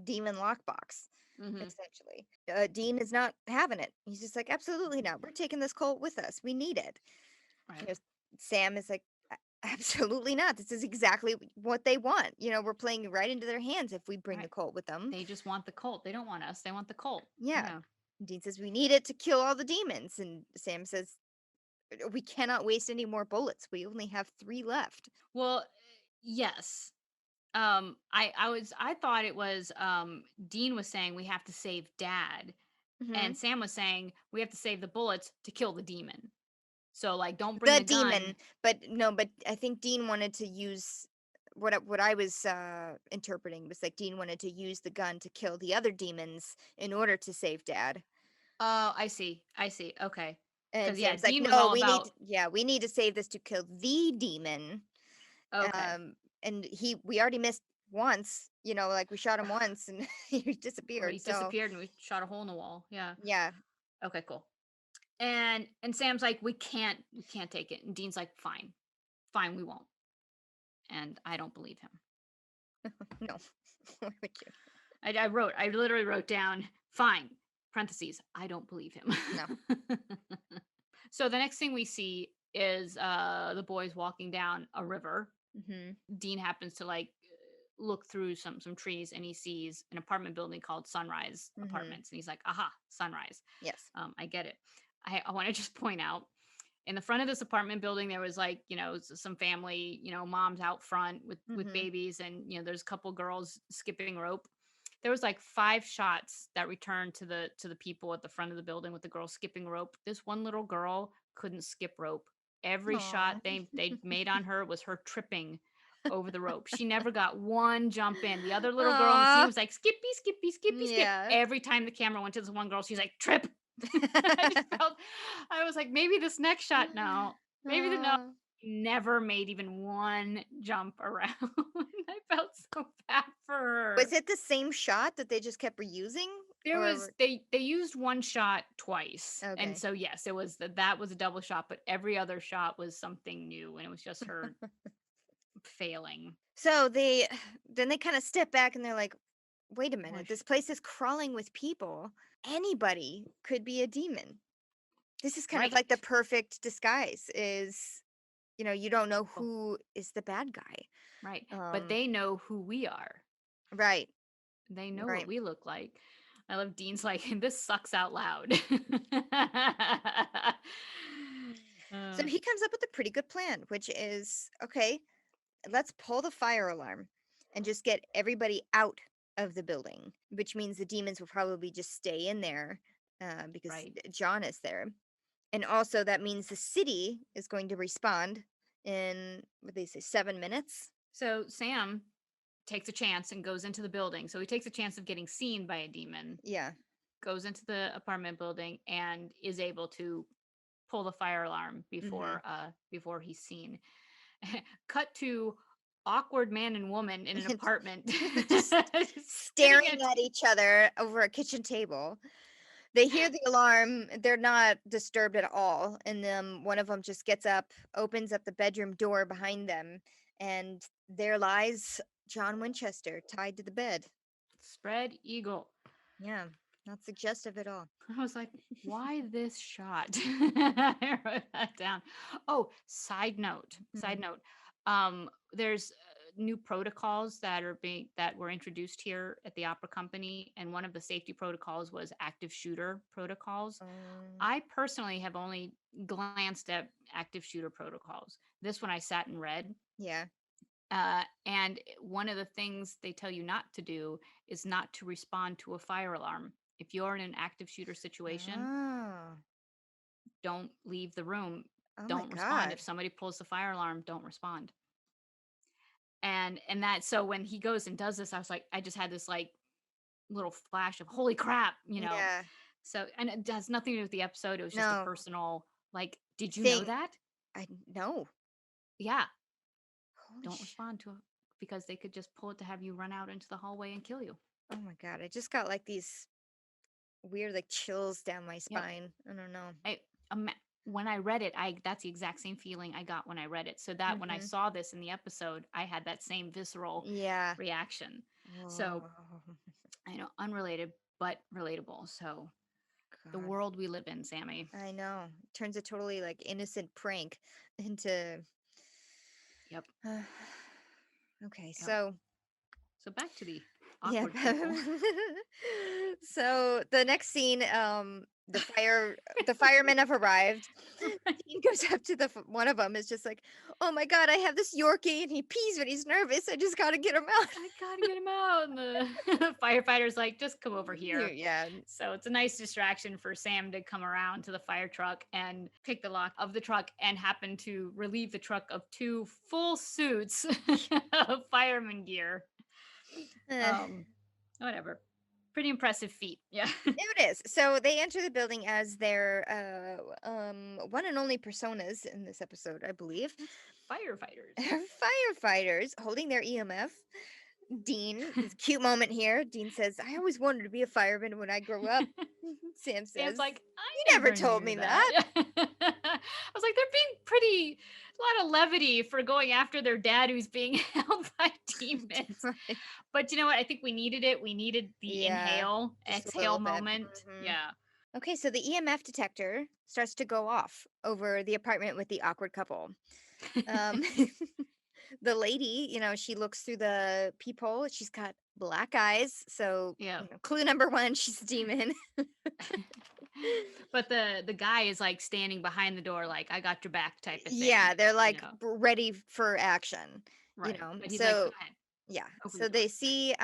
Speaker 1: demon lockbox,
Speaker 2: Hmm.
Speaker 1: essentially. Dean is not having it. He's just like, absolutely not. We're taking this Colt with us. We need it. You
Speaker 2: Right.
Speaker 1: know, Sam is like, Absolutely not. This is exactly what they want. We're playing right into their hands if we bring the
Speaker 2: Right.
Speaker 1: Colt with them.
Speaker 2: They just want the Colt. They don't want us. They want the Colt.
Speaker 1: Yeah.
Speaker 2: Yeah.
Speaker 1: Dean says, we need it to kill all the demons. And Sam says, we cannot waste any more bullets. We only have 3 left.
Speaker 2: Well, yes. I thought it was Dean was saying we have to save Dad,
Speaker 1: Hmm.
Speaker 2: and Sam was saying we have to save the bullets to kill the demon. So like, don't bring
Speaker 1: The
Speaker 2: the gun.
Speaker 1: demon, but no, but I think Dean wanted to use what I was interpreting was like Dean wanted to use the gun to kill the other demons in order to save Dad.
Speaker 2: Oh, I see. I see. Okay.
Speaker 1: And
Speaker 2: Because yeah,
Speaker 1: Sam's like,
Speaker 2: Dean was
Speaker 1: "No,
Speaker 2: all about.
Speaker 1: we need to save this to kill the demon."
Speaker 2: Okay.
Speaker 1: And we already missed once, like we shot him once and he
Speaker 2: Or
Speaker 1: disappeared.
Speaker 2: he
Speaker 1: So,
Speaker 2: disappeared and we shot a hole in the wall. Yeah.
Speaker 1: yeah.
Speaker 2: Okay, cool. And Sam's like, we can't take it. And Dean's like, fine. Fine, we won't. And I don't believe him.
Speaker 1: No. Why would you?
Speaker 2: I literally wrote down, fine, parentheses, I don't believe him.
Speaker 1: No.
Speaker 2: So the next thing we see is the boys walking down a river.
Speaker 1: Mhm.
Speaker 2: Dean happens to like look through some trees and he sees an apartment building called Sunrise
Speaker 1: Mhm.
Speaker 2: Apartments. And he's like, aha, Sunrise.
Speaker 1: Yes.
Speaker 2: I get it. I want to just point out in the front of this apartment building, there was like, some family, moms out front with
Speaker 1: Mhm.
Speaker 2: babies. And, there's a couple girls skipping rope. There was like 5 shots that returned to the people at the front of the building with the girl skipping rope. This one little girl couldn't skip rope. Every shot
Speaker 1: Aw.
Speaker 2: they made on her was her tripping over the rope. She never got one jump in. The other little girl in the scene
Speaker 1: Aw.
Speaker 2: was like, skippy, skippy, skippy, skip.
Speaker 1: Yeah.
Speaker 2: Every time the camera went to this one girl, she's like, trip. I just felt, I was like, maybe this next shot, no. Maybe the no
Speaker 1: Aw.
Speaker 2: never made even one jump around. I felt so bad for her.
Speaker 1: Was it the same shot that they just kept reusing?
Speaker 2: There was
Speaker 1: Or
Speaker 2: they used one shot twice. And
Speaker 1: okay.
Speaker 2: so yes, it was that was a double shot, but every other shot was something new and it was just her failing.
Speaker 1: So they then they kind of step back and they're like, "Wait a minute.
Speaker 2: Mush.
Speaker 1: This place is crawling with people. Anybody could be a demon." This is kind of like the
Speaker 2: Right.
Speaker 1: perfect disguise is, you don't know who is the bad guy.
Speaker 2: Right. But
Speaker 1: Um,
Speaker 2: they know who we are.
Speaker 1: right,
Speaker 2: They know what
Speaker 1: right.
Speaker 2: we look like. I love Dean's like, this sucks out loud.
Speaker 1: So
Speaker 2: uh,
Speaker 1: he comes up with a pretty good plan, which is, okay, let's pull the fire alarm and just get everybody out of the building, which means the demons will probably just stay in there because
Speaker 2: right.
Speaker 1: John is there. And also that means the city is going to respond in what they say 7 minutes.
Speaker 2: So Sam takes a chance and goes into the building. So he takes a chance of getting seen by a demon,
Speaker 1: Yeah.
Speaker 2: goes into the apartment building, and is able to pull the fire alarm
Speaker 1: Mhm.
Speaker 2: before he's seen. Cut to awkward man and woman in an apartment
Speaker 1: Just
Speaker 2: sitting
Speaker 1: staring
Speaker 2: at
Speaker 1: at each other over a kitchen table. They hear the alarm, they're not disturbed at all, and then one of them just gets up, opens up the bedroom door behind them, and there lies John Winchester tied to the bed.
Speaker 2: spread eagle.
Speaker 1: Yeah, not suggestive at all.
Speaker 2: I was like, why this shot? I wrote that down. Oh, side note. Side
Speaker 1: Mhm.
Speaker 2: note. There's new protocols that were introduced here at the opera company, and one of the safety protocols was active shooter protocols.
Speaker 1: Um,
Speaker 2: I personally have only glanced at active shooter protocols. This one I sat and read.
Speaker 1: yeah.
Speaker 2: And one of the things they tell you not to do is not to respond to a fire alarm. If you're in an active shooter situation,
Speaker 1: Oh.
Speaker 2: don't leave the room.
Speaker 1: Oh my
Speaker 2: Don't respond.
Speaker 1: God.
Speaker 2: If somebody pulls the fire alarm, don't respond. And that, so when he goes and does this, I was like, I just had this like little flash of holy crap, you know.
Speaker 1: Yeah.
Speaker 2: So, and it has nothing to do with the episode. It was just a
Speaker 1: No.
Speaker 2: personal, like, did you know
Speaker 1: Thing.
Speaker 2: that?
Speaker 1: I no.
Speaker 2: Yeah,
Speaker 1: Holy
Speaker 2: don't
Speaker 1: sh.
Speaker 2: respond to it because they could just pull it to have you run out into the hallway and kill you.
Speaker 1: Oh my God. I just got like these weird like chills down my
Speaker 2: Yep.
Speaker 1: spine. I don't know.
Speaker 2: I ima When I read it, I that's the exact same feeling I got when I read it. So that when I
Speaker 1: Mm-hmm.
Speaker 2: saw this in the episode, I had that same visceral
Speaker 1: Yeah.
Speaker 2: reaction. So,
Speaker 1: Oh
Speaker 2: I know, unrelated but relatable. So, the
Speaker 1: God.
Speaker 2: world we live in, Sammy.
Speaker 1: I know. Turns a totally like innocent prank into
Speaker 2: Yep,
Speaker 1: okay,
Speaker 2: yep.
Speaker 1: so
Speaker 2: So back to the
Speaker 1: yeah.
Speaker 2: awkward people.
Speaker 1: So the next scene, the firemen have arrived.
Speaker 2: Right.
Speaker 1: Dean goes up to one of them is just like, "Oh my God, I have this Yorkie and he pees when he's nervous. I just gotta get him out."
Speaker 2: I gotta get him out. And the firefighter's like, just come over here.
Speaker 1: Yeah,
Speaker 2: So it's a nice distraction for Sam to come around to the fire truck and pick the lock of the truck and happen to relieve the truck of two full suits of fireman gear.
Speaker 1: uh,
Speaker 2: Um, Whatever. Pretty impressive feat. Yeah.
Speaker 1: it is. So they enter the building as their one and only personas in this episode, I believe.
Speaker 2: It's firefighters.
Speaker 1: Firefighters holding their EMF. Dean, this cute moment here. Dean says, "I always wanted to be a fireman when I grow up." Sam
Speaker 2: Sam's
Speaker 1: says,
Speaker 2: like,
Speaker 1: "You
Speaker 2: I
Speaker 1: never
Speaker 2: never
Speaker 1: told
Speaker 2: knew
Speaker 1: me
Speaker 2: that.
Speaker 1: that."
Speaker 2: I was like, they're being pretty, a lot of levity for going after their dad who's being held by demons.
Speaker 1: Right.
Speaker 2: But you know what? I think we needed it. We needed the
Speaker 1: Yeah,
Speaker 2: inhale,
Speaker 1: just a
Speaker 2: exhale
Speaker 1: little bit.
Speaker 2: moment. Yeah.
Speaker 1: Okay, so the EMF detector starts to go off over the apartment with the awkward couple. Um, the lady, she looks through the peephole. She's got black eyes. So,
Speaker 2: Yeah.
Speaker 1: clue number one, she's a demon.
Speaker 2: But the guy is like standing behind the door, like, I got your back type of thing,
Speaker 1: Yeah, they're
Speaker 2: you
Speaker 1: like
Speaker 2: know.
Speaker 1: ready for action,
Speaker 2: Right. But he's like, go
Speaker 1: So,
Speaker 2: ahead,
Speaker 1: yeah.
Speaker 2: open the
Speaker 1: So
Speaker 2: door.
Speaker 1: they see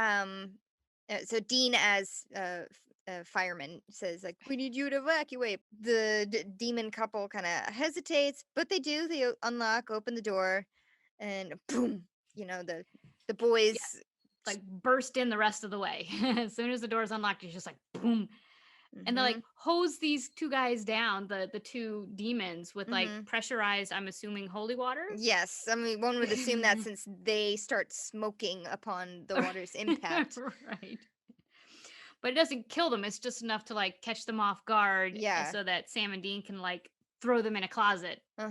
Speaker 1: so Dean as fireman says like, "We need you to evacuate." The demon couple kind of hesitates, but they do. They unlock, open the door, and boom, the
Speaker 2: Yeah.
Speaker 1: boys.
Speaker 2: Like burst in the rest of the way. As soon as the door's unlocked, it's just like boom. And they like
Speaker 1: Mhm.
Speaker 2: hose these two guys down, the two demons, with like
Speaker 1: Mhm.
Speaker 2: pressurized, I'm assuming, holy water.
Speaker 1: Yes, I mean one would assume that since they start smoking upon the water's impact.
Speaker 2: Right. But it doesn't kill them. It's just enough to like catch them off guard,
Speaker 1: Yeah.
Speaker 2: so that Sam and Dean can like throw them in a closet
Speaker 1: Uh-huh.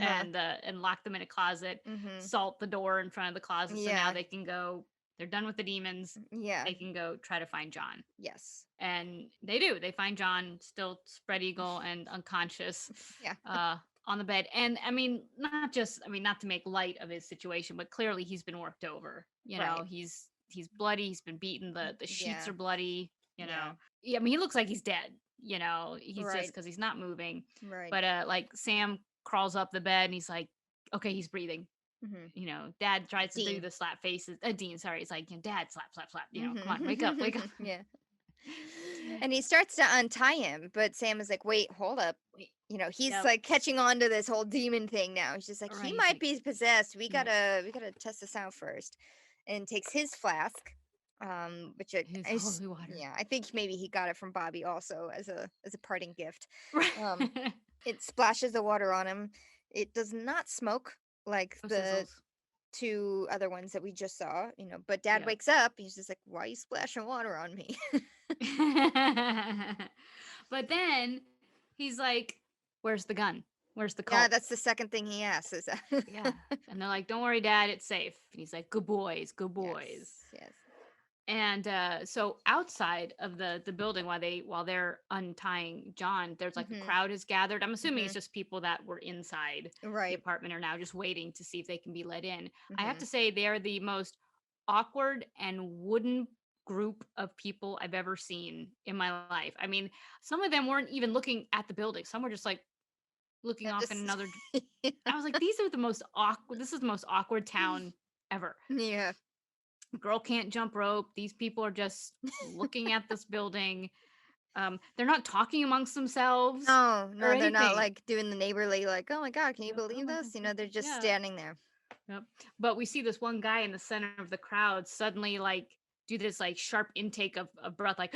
Speaker 2: and lock them in a closet,
Speaker 1: Mhm.
Speaker 2: salt the door in front of the closet, so now
Speaker 1: Yeah.
Speaker 2: they can go. They're done with the demons.
Speaker 1: Yeah.
Speaker 2: They can go try to find John.
Speaker 1: Yes.
Speaker 2: And they do. They find John still spread eagle and unconscious,
Speaker 1: Yeah.
Speaker 2: on the bed. And I mean, not just, I mean, not to make light of his situation, but clearly he's been worked over. You know,
Speaker 1: Right.
Speaker 2: he's bloody. He's been beaten. The sheets
Speaker 1: Yeah.
Speaker 2: are bloody. You
Speaker 1: Yeah.
Speaker 2: know, yeah. I mean, he looks like he's dead. You know, he's just
Speaker 1: Right.
Speaker 2: because he's not moving.
Speaker 1: Right.
Speaker 2: But like Sam crawls up the bed and he's like, okay, he's breathing.
Speaker 1: Mhm.
Speaker 2: You know, Dad tries to do
Speaker 1: Dean.
Speaker 2: the slap faces. Dean, sorry, he's like, Dad, slap, slap, slap. You know, come on, wake up, wake up.
Speaker 1: Mhm. Yeah. And he starts to untie him, but Sam is like, "Wait, hold up."
Speaker 2: Wait,
Speaker 1: He's
Speaker 2: yep.
Speaker 1: like catching on to this whole demon thing now. He's just like, "He
Speaker 2: Right. He's
Speaker 1: might
Speaker 2: like,
Speaker 1: be possessed. We
Speaker 2: he might
Speaker 1: gotta test this out first." And takes his flask, which
Speaker 2: his
Speaker 1: I s-
Speaker 2: holy water.
Speaker 1: yeah, I think maybe he got it from Bobby also as a parting gift.
Speaker 2: Right.
Speaker 1: Um, it splashes the water on him. It does not smoke like
Speaker 2: No
Speaker 1: the
Speaker 2: sizzles.
Speaker 1: two other ones that we just saw, but Dad
Speaker 2: Yep.
Speaker 1: wakes up. He's just like, "Why are you splashing water on me?"
Speaker 2: But then he's like, where's the gun? Where's the
Speaker 1: Yeah,
Speaker 2: Colt?
Speaker 1: that's the second thing he asks. Is that
Speaker 2: Yeah. And they're like, don't worry, Dad, it's safe. And he's like, good boys, good boys.
Speaker 1: yes, yes.
Speaker 2: And so outside of the building, while they're untying John, there's like a
Speaker 1: Mhm.
Speaker 2: crowd has gathered. I'm assuming it's
Speaker 1: Mhm.
Speaker 2: just people that were inside the
Speaker 1: Right.
Speaker 2: apartment are now just waiting to see if they can be let in. I have
Speaker 1: Mhm.
Speaker 2: to say they are the most awkward and wooden group of people I've ever seen in my life. I mean, some of them weren't even looking at the building. Some were just like looking
Speaker 1: Yeah,
Speaker 2: off in
Speaker 1: just
Speaker 2: another. I was like, these are the most awkward. This is the most awkward town ever.
Speaker 1: yeah.
Speaker 2: Girl can't jump rope. These people are just looking at this building. They're not talking amongst themselves
Speaker 1: No,
Speaker 2: or
Speaker 1: no, they're not
Speaker 2: anything.
Speaker 1: like doing the neighborly, like, oh my God, can you
Speaker 2: Yep. Oh
Speaker 1: believe
Speaker 2: my
Speaker 1: this?
Speaker 2: god.
Speaker 1: They're just
Speaker 2: Yeah.
Speaker 1: standing there.
Speaker 2: Yep. But we see this one guy in the center of the crowd suddenly like do this like sharp intake of breath, like,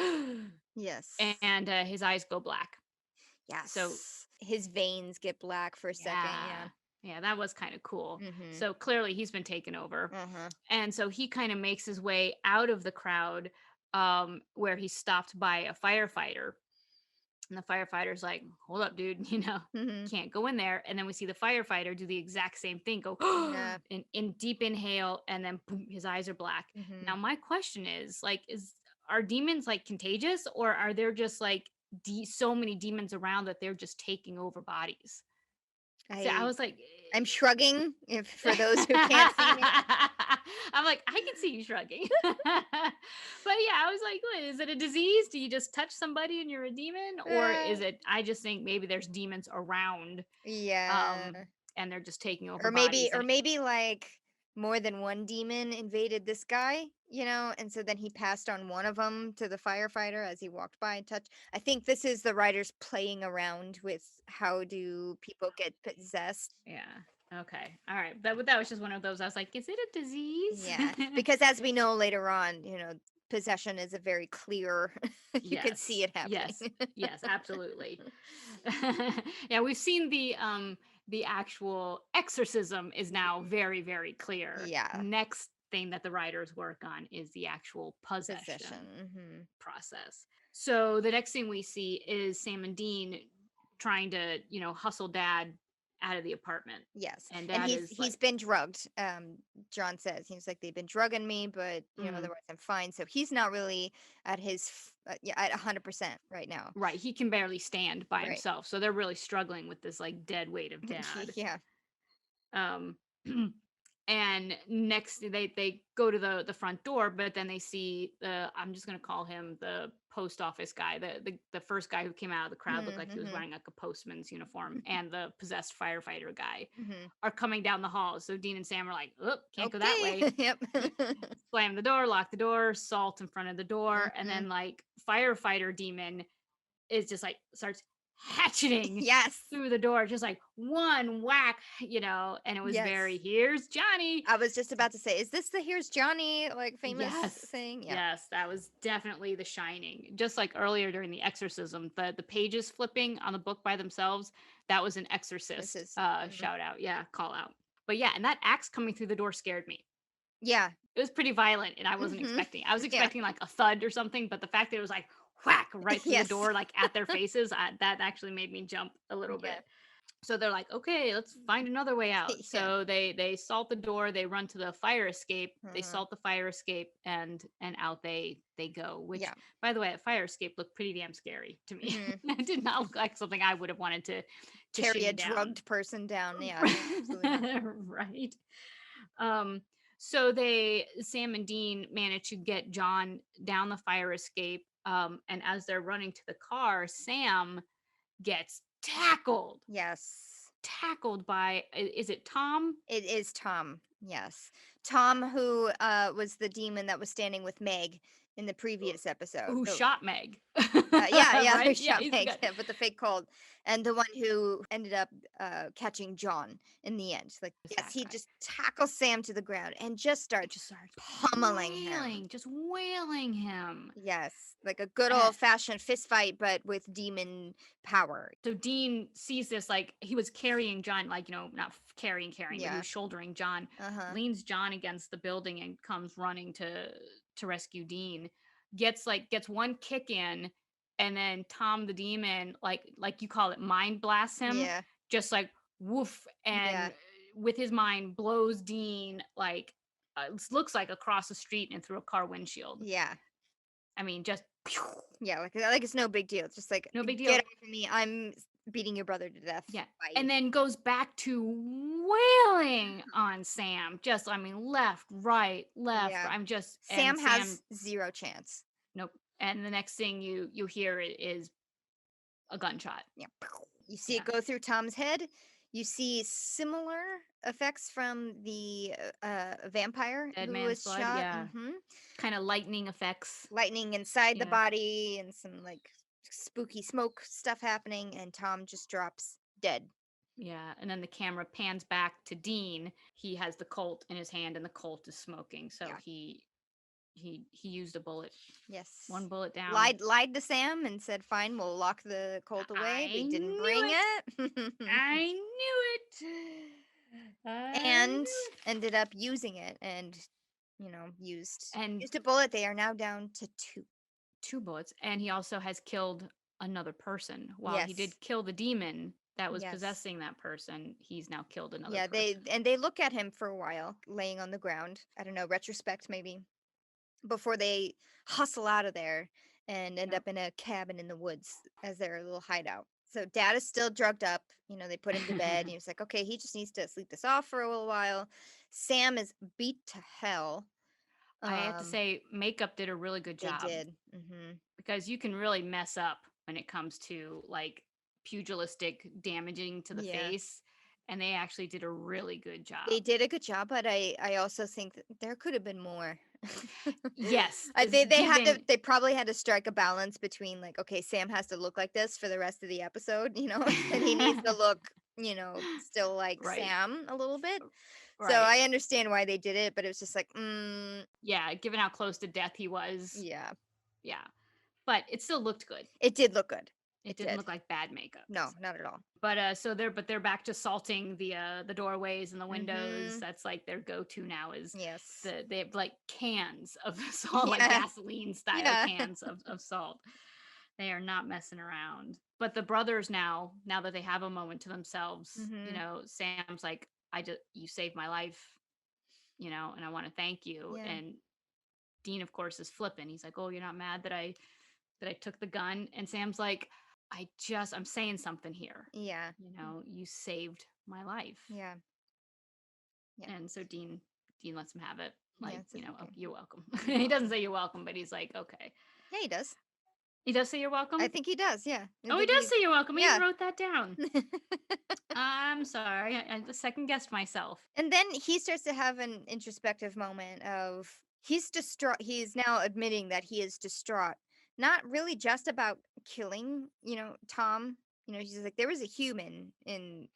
Speaker 1: Yes.
Speaker 2: and his eyes go black. So
Speaker 1: Yes. His veins get black for a second. Yeah.
Speaker 2: yeah, yeah, that was kind of cool.
Speaker 1: Mm-hmm.
Speaker 2: So clearly he's been taken over,
Speaker 1: Uh-huh.
Speaker 2: and so he kind of makes his way out of the crowd, where he's stopped by a firefighter. And the firefighter's like, hold up, dude,
Speaker 1: Mm-hmm.
Speaker 2: can't go in there. And then we see the firefighter do the exact same thing, go
Speaker 1: Yeah.
Speaker 2: in deep inhale, and then boom, his eyes are black.
Speaker 1: Mm-hmm.
Speaker 2: Now, my question is like, are demons like contagious, or are there just like so many demons around that they're just taking over bodies? So I
Speaker 1: I
Speaker 2: was like,
Speaker 1: I'm shrugging if for those who can't see me.
Speaker 2: I'm like, I can see you shrugging. But yeah, I was like, what, is it a disease? Do you just touch somebody and you're a demon? Or
Speaker 1: Uh,
Speaker 2: is it, I just think maybe there's demons around, um,
Speaker 1: yeah.
Speaker 2: and they're just taking over
Speaker 1: Or maybe
Speaker 2: bodies.
Speaker 1: or
Speaker 2: And
Speaker 1: maybe like more than one demon invaded this guy, and so then he passed on one of them to the firefighter as he walked by and touched. I think this is the writers playing around with how do people get possessed.
Speaker 2: yeah, okay. All right. That was just one of those. I was like, is it a disease?
Speaker 1: Yeah, because as we know later on, possession is a very clear you can see
Speaker 2: Yes.
Speaker 1: it happening.
Speaker 2: Yes. Yes, absolutely. Yeah, we've seen the actual exorcism is now very, very clear.
Speaker 1: Yeah,
Speaker 2: Next thing that the writers work on is the actual
Speaker 1: possession.
Speaker 2: possession
Speaker 1: Hmm.
Speaker 2: process. So the next thing we see is Sam and Dean trying to, hustle dad out of the apartment.
Speaker 1: Yes,
Speaker 2: And
Speaker 1: and
Speaker 2: dad
Speaker 1: he's
Speaker 2: is
Speaker 1: he's
Speaker 2: like,
Speaker 1: been drugged. John says he's like they've been drugging me, but
Speaker 2: mhm,
Speaker 1: otherwise I'm fine. So he's not really at yeah, at 100% right now.
Speaker 2: right, he can barely stand by
Speaker 1: Right.
Speaker 2: himself. So they're really struggling with this like dead weight of dad.
Speaker 1: Yeah.
Speaker 2: Um, and next they go to the front door, but then they see the, I'm just gonna call him the post office guy, the first guy who came out of the crowd looked like he was
Speaker 1: Mm-hmm.
Speaker 2: wearing like a postman's uniform, and the possessed firefighter guy
Speaker 1: Hmm.
Speaker 2: are coming down the hall. So Dean and Sam are like, oh, can't go that
Speaker 1: Okay.
Speaker 2: way.
Speaker 1: Yep.
Speaker 2: Slam the door, lock the door, salt in front of the door, and
Speaker 1: Hmm.
Speaker 2: then like firefighter demon is just like starts hatcheting
Speaker 1: Yes.
Speaker 2: through the door, just like one whack, and it was very,
Speaker 1: Yes.
Speaker 2: here's Johnny.
Speaker 1: I was just about to say, is this the "Here's Johnny" like famous
Speaker 2: Yes.
Speaker 1: thing? Yeah.
Speaker 2: Yes, that was definitely The Shining. Just like earlier during the exorcism, the pages flipping on the book by themselves, that was an
Speaker 1: This
Speaker 2: exorcist
Speaker 1: is. Mhm.
Speaker 2: shout out. Yeah, call out. But yeah, and that axe coming through the door scared me.
Speaker 1: Yeah.
Speaker 2: It was pretty violent, and I wasn't
Speaker 1: Hmm.
Speaker 2: expecting. I was
Speaker 1: Yeah.
Speaker 2: expecting like a thud or something, but the fact that it was like whack right through the
Speaker 1: Yes.
Speaker 2: door, like at their faces, that actually made me jump a little
Speaker 1: Yeah.
Speaker 2: bit. So they're like, okay, let's find another way out.
Speaker 1: Yeah.
Speaker 2: So they salt the door, they run to the fire escape, they
Speaker 1: Uh-huh.
Speaker 2: salt the fire escape, and out they go. Which,
Speaker 1: Yeah.
Speaker 2: by the way, that fire escape looked pretty damn scary to me.
Speaker 1: Hmm.
Speaker 2: It did not look like something I would have wanted to
Speaker 1: Carry a
Speaker 2: shinny down.
Speaker 1: drugged person down. Yeah. No, absolutely not.
Speaker 2: Right. Um, so they, Sam and Dean manage to get John down the fire escape. And as they're running to the car, Sam gets
Speaker 1: Yes.
Speaker 2: tackled by, is it Tom?
Speaker 1: It is Tom. Yes. Tom, who was the demon that was standing with Meg in the previous episode.
Speaker 2: Who shot Meg?
Speaker 1: Yeah, yeah, who
Speaker 2: Right? Yeah,
Speaker 1: shot
Speaker 2: he's
Speaker 1: Meg,
Speaker 2: got
Speaker 1: yeah, with the fake cold, and the one who ended up catching John in the end. Like,
Speaker 2: it's
Speaker 1: yes,
Speaker 2: that
Speaker 1: he
Speaker 2: guy.
Speaker 1: just tackles Sam to the ground and just
Speaker 2: It
Speaker 1: starts
Speaker 2: just starts
Speaker 1: pummeling him.
Speaker 2: just wailing him.
Speaker 1: Yes, like a good
Speaker 2: Uh,
Speaker 1: old fashioned fist fight, but with demon power.
Speaker 2: so Dean sees this, like he was carrying John, like, not carrying, but he
Speaker 1: Yeah.
Speaker 2: was shouldering John,
Speaker 1: Uh huh.
Speaker 2: leans John against the building and comes running to rescue Dean. Gets one kick in, and then Tom the demon, like you call it, mind blasts him,
Speaker 1: Yeah.
Speaker 2: just like woof,
Speaker 1: Yeah.
Speaker 2: and with his mind blows Dean like, looks like across the street and through a car windshield.
Speaker 1: Yeah.
Speaker 2: I mean, just
Speaker 1: Yeah. Like it's no big deal. It's just like
Speaker 2: no big
Speaker 1: get
Speaker 2: deal.
Speaker 1: off of me. I'm beating your brother to death
Speaker 2: Yeah.
Speaker 1: by
Speaker 2: And then goes back to wailing on Sam. Just, I mean, left, right, left.
Speaker 1: yeah.
Speaker 2: I'm just, and
Speaker 1: Sam
Speaker 2: Sam,
Speaker 1: has zero chance.
Speaker 2: nope. And the next thing you hear is a gunshot.
Speaker 1: Yeah. You see it
Speaker 2: Yeah.
Speaker 1: go through Tom's head. You see similar effects from the vampire
Speaker 2: Dead
Speaker 1: who
Speaker 2: man's
Speaker 1: was
Speaker 2: blood.
Speaker 1: shot.
Speaker 2: Yeah. Kind of lightning effects.
Speaker 1: Lightning inside the
Speaker 2: Yeah.
Speaker 1: body and some like spooky smoke stuff happening, and Tom just drops dead.
Speaker 2: Yeah, and then the camera pans back to Dean. He has the Colt in his hand, and the Colt is smoking. So
Speaker 1: Yeah.
Speaker 2: he used a bullet,
Speaker 1: Yes.
Speaker 2: one bullet down.
Speaker 1: Lied to Sam and said, "Fine, we'll lock the Colt away." They
Speaker 2: I
Speaker 1: didn't
Speaker 2: knew
Speaker 1: bring
Speaker 2: it.
Speaker 1: it.
Speaker 2: I knew it. I
Speaker 1: And
Speaker 2: knew it.
Speaker 1: ended up using it and
Speaker 2: And
Speaker 1: used a bullet. They are now down to two.
Speaker 2: two bullets. And he also has killed another person. While he
Speaker 1: Yes.
Speaker 2: did kill the demon that was
Speaker 1: Yes.
Speaker 2: possessing that person, he's now killed another
Speaker 1: Yeah,
Speaker 2: person.
Speaker 1: they look at him for a while, laying on the ground. I don't know, retrospect maybe, before they hustle out of there and end
Speaker 2: Yep.
Speaker 1: up in a cabin in the woods as their little hideout. So dad is still drugged up. They put him to bed and he was like, okay, he just needs to sleep this off for a little while. Sam is beat to hell.
Speaker 2: I have to
Speaker 1: Um,
Speaker 2: say, makeup did a really good
Speaker 1: they
Speaker 2: job
Speaker 1: did.
Speaker 2: because you can really mess up when it comes to like pugilistic damaging to the
Speaker 1: Yeah.
Speaker 2: face. And they actually did a really good
Speaker 1: They
Speaker 2: job.
Speaker 1: did a good job, but I also think that there could have been more.
Speaker 2: Yes,
Speaker 1: I
Speaker 2: is
Speaker 1: think
Speaker 2: given
Speaker 1: they probably had to strike a balance between like, okay, Sam has to look like this for the rest of the episode, and he needs to look, still like
Speaker 2: right,
Speaker 1: Sam a little bit. So
Speaker 2: right.
Speaker 1: I understand why they did it, but it was just like,
Speaker 2: Yeah, given how close to death he was.
Speaker 1: yeah,
Speaker 2: Yeah. But it still looked good.
Speaker 1: it did look good.
Speaker 2: It
Speaker 1: It
Speaker 2: didn't
Speaker 1: did.
Speaker 2: look like bad makeup.
Speaker 1: No, not at all.
Speaker 2: But so they're back to salting the doorways and the windows.
Speaker 1: Mm-hmm.
Speaker 2: That's like their go-to now is
Speaker 1: Yes.
Speaker 2: they have like cans of salt, like
Speaker 1: Yeah.
Speaker 2: gasoline style
Speaker 1: Yeah.
Speaker 2: cans of salt. They are not messing around. But the brothers now that they have a moment to themselves,
Speaker 1: Mm-hmm.
Speaker 2: Sam's like, you saved my life, and I want to thank you.
Speaker 1: Yeah.
Speaker 2: And Dean, of course, is flipping. He's like, "Oh, you're not mad that I took the gun?" And Sam's like, I'm saying something here.
Speaker 1: Yeah.
Speaker 2: You saved my life."
Speaker 1: Yeah. Yeah.
Speaker 2: And so Dean lets him have it.
Speaker 1: Yeah.
Speaker 2: Like,
Speaker 1: It's like,
Speaker 2: "Oh,
Speaker 1: okay.
Speaker 2: you're welcome."
Speaker 1: You're
Speaker 2: He doesn't
Speaker 1: welcome.
Speaker 2: say you're welcome, but he's like, "Okay."
Speaker 1: Yeah, he does.
Speaker 2: He does say you're
Speaker 1: I
Speaker 2: welcome?
Speaker 1: think he does. Yeah. I
Speaker 2: Oh, he
Speaker 1: think
Speaker 2: does
Speaker 1: he.
Speaker 2: say you're welcome. I even
Speaker 1: Yeah.
Speaker 2: wrote that down. I'm sorry. I second guessed myself.
Speaker 1: And then he starts to have an introspective moment of he's distraught. He's now admitting that he is distraught, not really just about killing, Tom. He's just like there was a human in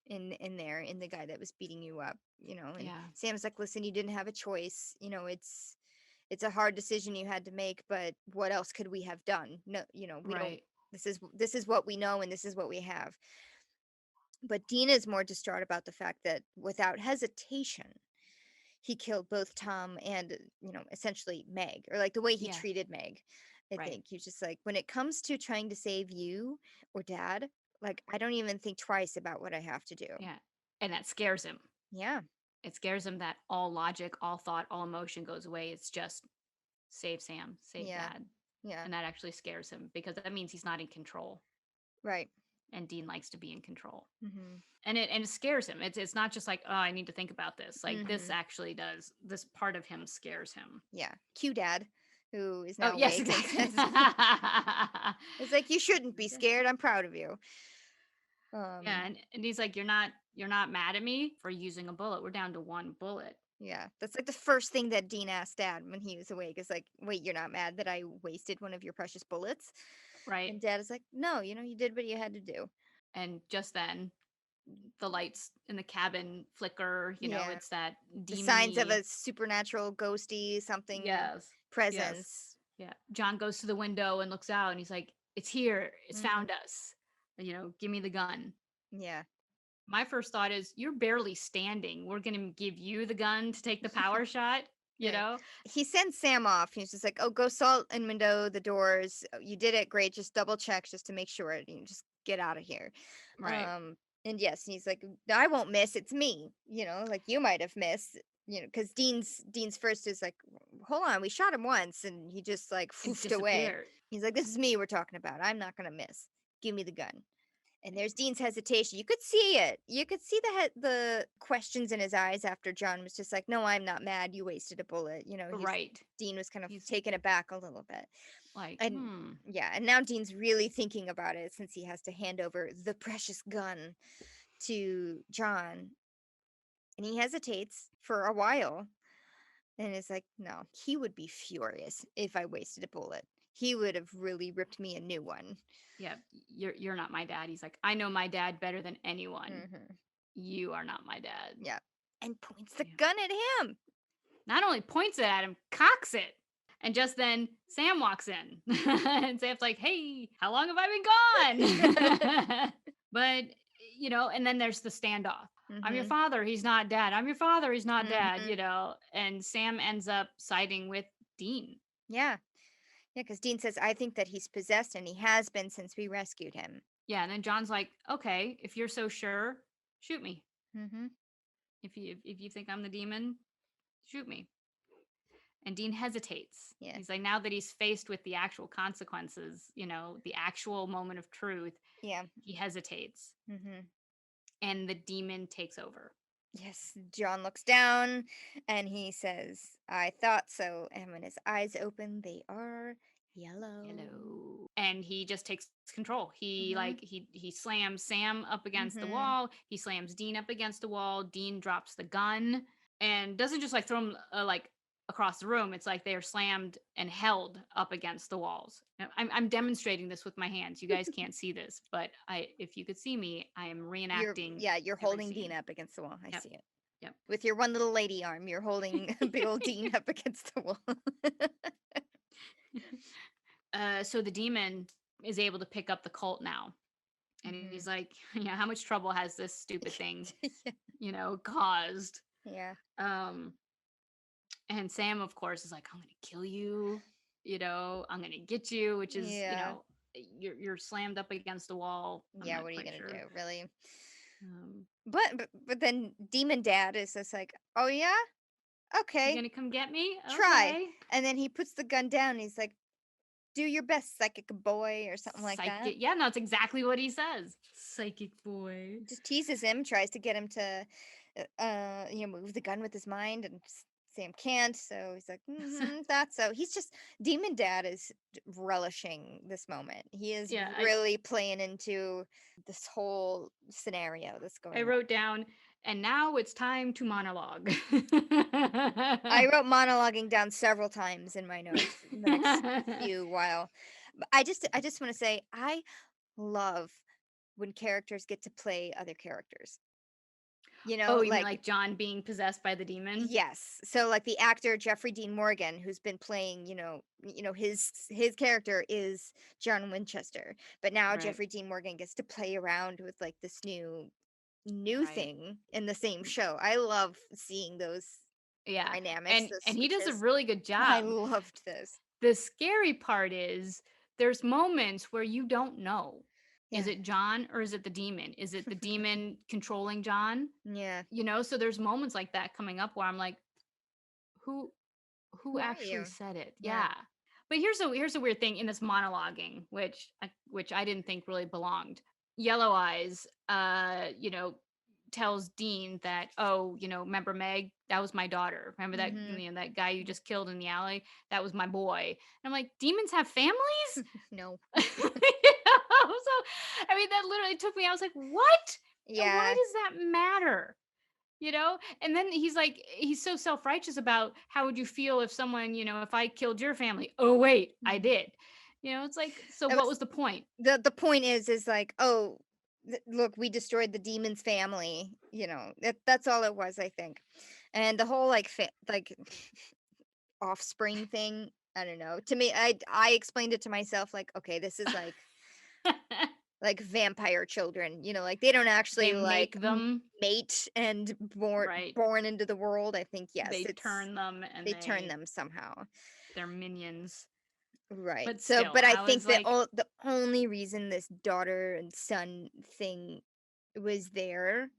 Speaker 1: there in the guy that was beating you up, and
Speaker 2: Yeah.
Speaker 1: Sam's like, listen, you didn't have a choice. It's a hard decision you had to make, but what else could we have done? No, we don't.
Speaker 2: Right.
Speaker 1: This is what we know, and this is what we have. But Dina is more distraught about the fact that without hesitation, he killed both Tom and, essentially Meg, or like the way he
Speaker 2: Yeah.
Speaker 1: treated Meg. I
Speaker 2: Right.
Speaker 1: think he's just like, when it comes to trying to save you or dad, like, I don't even think twice about what I have to do.
Speaker 2: Yeah. And that scares him.
Speaker 1: Yeah.
Speaker 2: It scares him that all logic, all thought, all emotion goes away. It's just save Sam, save
Speaker 1: Yeah.
Speaker 2: dad.
Speaker 1: Yeah.
Speaker 2: And that actually scares him because that means he's not in control.
Speaker 1: Right.
Speaker 2: And Dean likes to be in control.
Speaker 1: Mm-hmm.
Speaker 2: And it scares him. It's not just like, oh, I need to think about this. Like this
Speaker 1: Mm-hmm.
Speaker 2: actually does. This part of him scares him.
Speaker 1: Yeah. Q dad, who is
Speaker 2: Oh
Speaker 1: now
Speaker 2: yes,
Speaker 1: awake and
Speaker 2: exactly.
Speaker 1: says, it's like, you shouldn't be scared. I'm proud of you.
Speaker 2: Yeah, and he's like, you're not mad at me for using a bullet. We're down to one bullet.
Speaker 1: Yeah, that's like the first thing that Dean asked Dad when he was awake is like, "Wait, you're not mad that I wasted one of your precious bullets?"
Speaker 2: Right.
Speaker 1: And Dad is like, "No, you did what you had to do."
Speaker 2: And just then the lights in the cabin flicker,
Speaker 1: Yeah,
Speaker 2: it's that
Speaker 1: the signs of
Speaker 2: demony.
Speaker 1: a supernatural, ghosty something
Speaker 2: Yes. Yes.
Speaker 1: presence.
Speaker 2: Yeah. John goes to the window and looks out and he's like, it's here. It's
Speaker 1: Hmm.
Speaker 2: found us. Give me the gun.
Speaker 1: Yeah,
Speaker 2: My first thought is, you're barely standing. We're going to give you the gun to take the power shot, you
Speaker 1: right.
Speaker 2: know?
Speaker 1: He sends Sam off. He's just like, "Oh, go salt and window the doors. You did it, great. Just double check, just to make sure. Just get out of here."
Speaker 2: Right.
Speaker 1: And yes, he's like, "I won't miss. It's me." Like you might have missed. Because Dean's first is like, "Hold on, we shot him once," and he just like
Speaker 2: It
Speaker 1: foofed away.
Speaker 2: disappeared.
Speaker 1: He's like, "This is me we're talking about. I'm not gonna miss. Give me the gun." And there's Dean's hesitation. You could see it. You could see the questions in his eyes after John was just like, "No, I'm not mad. You wasted a bullet."
Speaker 2: Right.
Speaker 1: Dean was kind of
Speaker 2: He's
Speaker 1: taken aback a little bit.
Speaker 2: like,
Speaker 1: And yeah, and now Dean's really thinking about it since he has to hand over the precious gun to John. And he hesitates for a while. And it's like, no, he would be furious if I wasted a bullet. He would have really ripped me a new one.
Speaker 2: yeah, you're not my dad. He's like, I know my dad better than anyone.
Speaker 1: Hmm.
Speaker 2: You are not my dad.
Speaker 1: Yeah. And points the
Speaker 2: Yeah.
Speaker 1: gun at him.
Speaker 2: Not only points it at him, cocks it. And just then Sam walks in. And Sam's like, hey, how long have I been gone? But, and then there's the standoff. I'm your
Speaker 1: Hmm.
Speaker 2: father, he's not dad. I'm your father, he's not dad,
Speaker 1: Hmm.
Speaker 2: and Sam ends up siding with Dean.
Speaker 1: Yeah. Yeah, because Dean says, I think that he's possessed and he has been since we rescued him.
Speaker 2: Yeah, and then John's like, okay, if you're so sure, shoot me.
Speaker 1: Hmm.
Speaker 2: If you think I'm the demon, shoot me. And Dean hesitates.
Speaker 1: Yeah.
Speaker 2: He's like, now that he's faced with the actual consequences, the actual moment of truth,
Speaker 1: Yeah.
Speaker 2: he hesitates.
Speaker 1: Hmm.
Speaker 2: And the demon takes over.
Speaker 1: Yes. John looks down and he says, I thought so. And when his eyes open, they are yellow.
Speaker 2: Yellow. And he just takes control. He
Speaker 1: Hmm.
Speaker 2: like he slams Sam up against the
Speaker 1: Hmm.
Speaker 2: wall. He slams Dean up against the wall. Dean drops the gun and doesn't just like throw him like across the room. It's like they are slammed and held up against the walls. Now, I'm demonstrating this with my hands. You guys can't see this, but if you could see me, I am reenacting
Speaker 1: You're
Speaker 2: every
Speaker 1: holding Dean
Speaker 2: scene.
Speaker 1: up against the wall. I
Speaker 2: Yep.
Speaker 1: see it.
Speaker 2: Yep.
Speaker 1: With your one little lady arm, you're holding big old Dean up against the wall.
Speaker 2: So the demon is able to pick up the cult now. And
Speaker 1: Hmm.
Speaker 2: he's like, yeah, how much trouble has this stupid thing,
Speaker 1: Yeah.
Speaker 2: caused?
Speaker 1: Yeah.
Speaker 2: Um, and Sam, of course, is like, I'm gonna kill you, I'm gonna get you, which is,
Speaker 1: Yeah.
Speaker 2: you're slammed up against the wall. I'm
Speaker 1: Yeah,
Speaker 2: not
Speaker 1: what are you
Speaker 2: quite
Speaker 1: gonna do,
Speaker 2: sure.
Speaker 1: really?
Speaker 2: Um,
Speaker 1: But then Demon Dad is just like, oh yeah,
Speaker 2: you
Speaker 1: okay,
Speaker 2: gonna come get me?
Speaker 1: try.
Speaker 2: Okay.
Speaker 1: And then he puts the gun down. And he's like, do your best, psychic boy, or something like that.
Speaker 2: Psychic. Yeah, no, it's exactly what he says. Psychic boy.
Speaker 1: Just teases him, tries to get him to, move the gun with his mind, and Sam can't. So he's like, that's so. He's just Demon Dad is relishing this moment. He is
Speaker 2: Yeah,
Speaker 1: really playing into this whole scenario that's
Speaker 2: I
Speaker 1: going on.
Speaker 2: wrote down, and now it's time to monologue.
Speaker 1: I wrote monologuing down several times in my notes in the next few while. But I just want to say I love when characters get to play other characters.
Speaker 2: Oh, you mean
Speaker 1: Like
Speaker 2: like John being possessed by the demon?
Speaker 1: yes. So like the actor Jeffrey Dean Morgan who's been playing, his character is John Winchester. But now
Speaker 2: Right,
Speaker 1: Jeffrey Dean Morgan gets to play around with like this new
Speaker 2: right.
Speaker 1: thing in the same show. I love seeing those
Speaker 2: Yeah,
Speaker 1: dynamics, those
Speaker 2: and he does a
Speaker 1: switches.
Speaker 2: really good
Speaker 1: I
Speaker 2: job.
Speaker 1: loved this.
Speaker 2: The scary part is there's moments where you don't know. Is
Speaker 1: Yeah.
Speaker 2: it John or is it the demon? Is it the demon controlling John?
Speaker 1: Yeah.
Speaker 2: So there's moments like that coming up where I'm like, who who
Speaker 1: Who are
Speaker 2: actually
Speaker 1: you?
Speaker 2: said it?
Speaker 1: Yeah.
Speaker 2: Yeah. But here's a weird thing in this monologuing, which I didn't think really belonged. Yellow Eyes, tells Dean that, oh, remember Meg? That was my daughter. Remember that
Speaker 1: Mhm.
Speaker 2: that guy you just killed in the alley? That was my boy. And I'm like, demons have families?
Speaker 1: No.
Speaker 2: So I mean, that literally took me. I was like, what? And why
Speaker 1: Yeah.
Speaker 2: does that matter? And then he's so self-righteous about how would you feel if someone, if I killed your family. Oh wait, I
Speaker 1: Mhm.
Speaker 2: did. It's like, so
Speaker 1: It
Speaker 2: what
Speaker 1: was
Speaker 2: was the point?
Speaker 1: the point is like, "Oh, look, we destroyed the demon's family." That's all it was, I think. And the whole like offspring thing, I don't know. To me, I explained it to myself like, "Okay, this is like vampire children, like they don't
Speaker 2: They
Speaker 1: actually like
Speaker 2: make them,
Speaker 1: mate and
Speaker 2: right?
Speaker 1: born into the world. I think yes,
Speaker 2: They
Speaker 1: it's
Speaker 2: turn them and
Speaker 1: they turn them somehow.
Speaker 2: they're minions.
Speaker 1: Right.
Speaker 2: But
Speaker 1: So,
Speaker 2: still,
Speaker 1: but I
Speaker 2: I
Speaker 1: think
Speaker 2: was
Speaker 1: that
Speaker 2: like,
Speaker 1: the only reason this daughter and son thing was there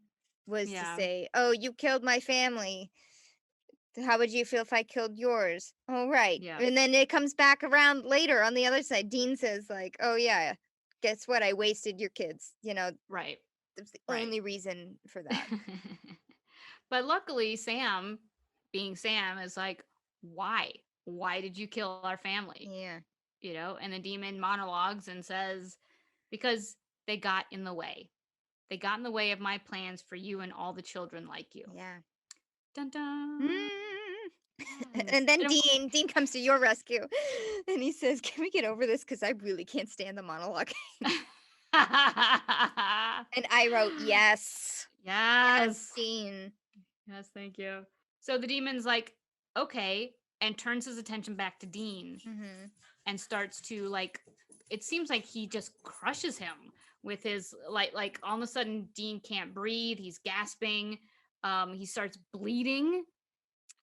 Speaker 1: was to
Speaker 2: yeah,
Speaker 1: say, "Oh, you killed my family. How would you feel if I killed yours?" Oh, right.
Speaker 2: yeah,
Speaker 1: And then it comes back around later on the other side. Dean says like, "Oh yeah. guess what? I wasted your kids.
Speaker 2: Right.
Speaker 1: That's the
Speaker 2: Right.
Speaker 1: only reason for that.
Speaker 2: But luckily, Sam, being Sam, is like, why? Why did you kill our family?
Speaker 1: Yeah.
Speaker 2: And the demon monologues and says, because they got in the way. They got in the way of my plans for you and all the children like you.
Speaker 1: Yeah.
Speaker 2: Dun dun.
Speaker 1: Mm.
Speaker 2: Yes.
Speaker 1: And then
Speaker 2: And
Speaker 1: Dean comes to your rescue, and he says, "Can we get over this? Because I really can't stand the monologue." And I wrote, "Yes, yes,
Speaker 2: yes.
Speaker 1: Dean."
Speaker 2: Yes, thank you. So the demon's like, okay, and turns his attention back to Dean
Speaker 1: Hmm.
Speaker 2: and starts to like it seems like he just crushes him with his like all of a sudden Dean can't breathe, he's gasping, he starts bleeding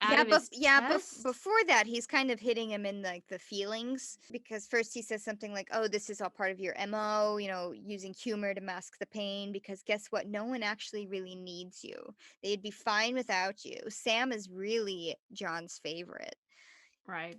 Speaker 2: out
Speaker 1: Yeah,
Speaker 2: of
Speaker 1: but
Speaker 2: his
Speaker 1: yeah,
Speaker 2: chest.
Speaker 1: before that, he's kind of hitting him in like the feelings because first he says something like, "Oh, this is all part of your MO, using humor to mask the pain because guess what? No one actually really needs you. They'd be fine without you. Sam is really John's favorite."
Speaker 2: Right.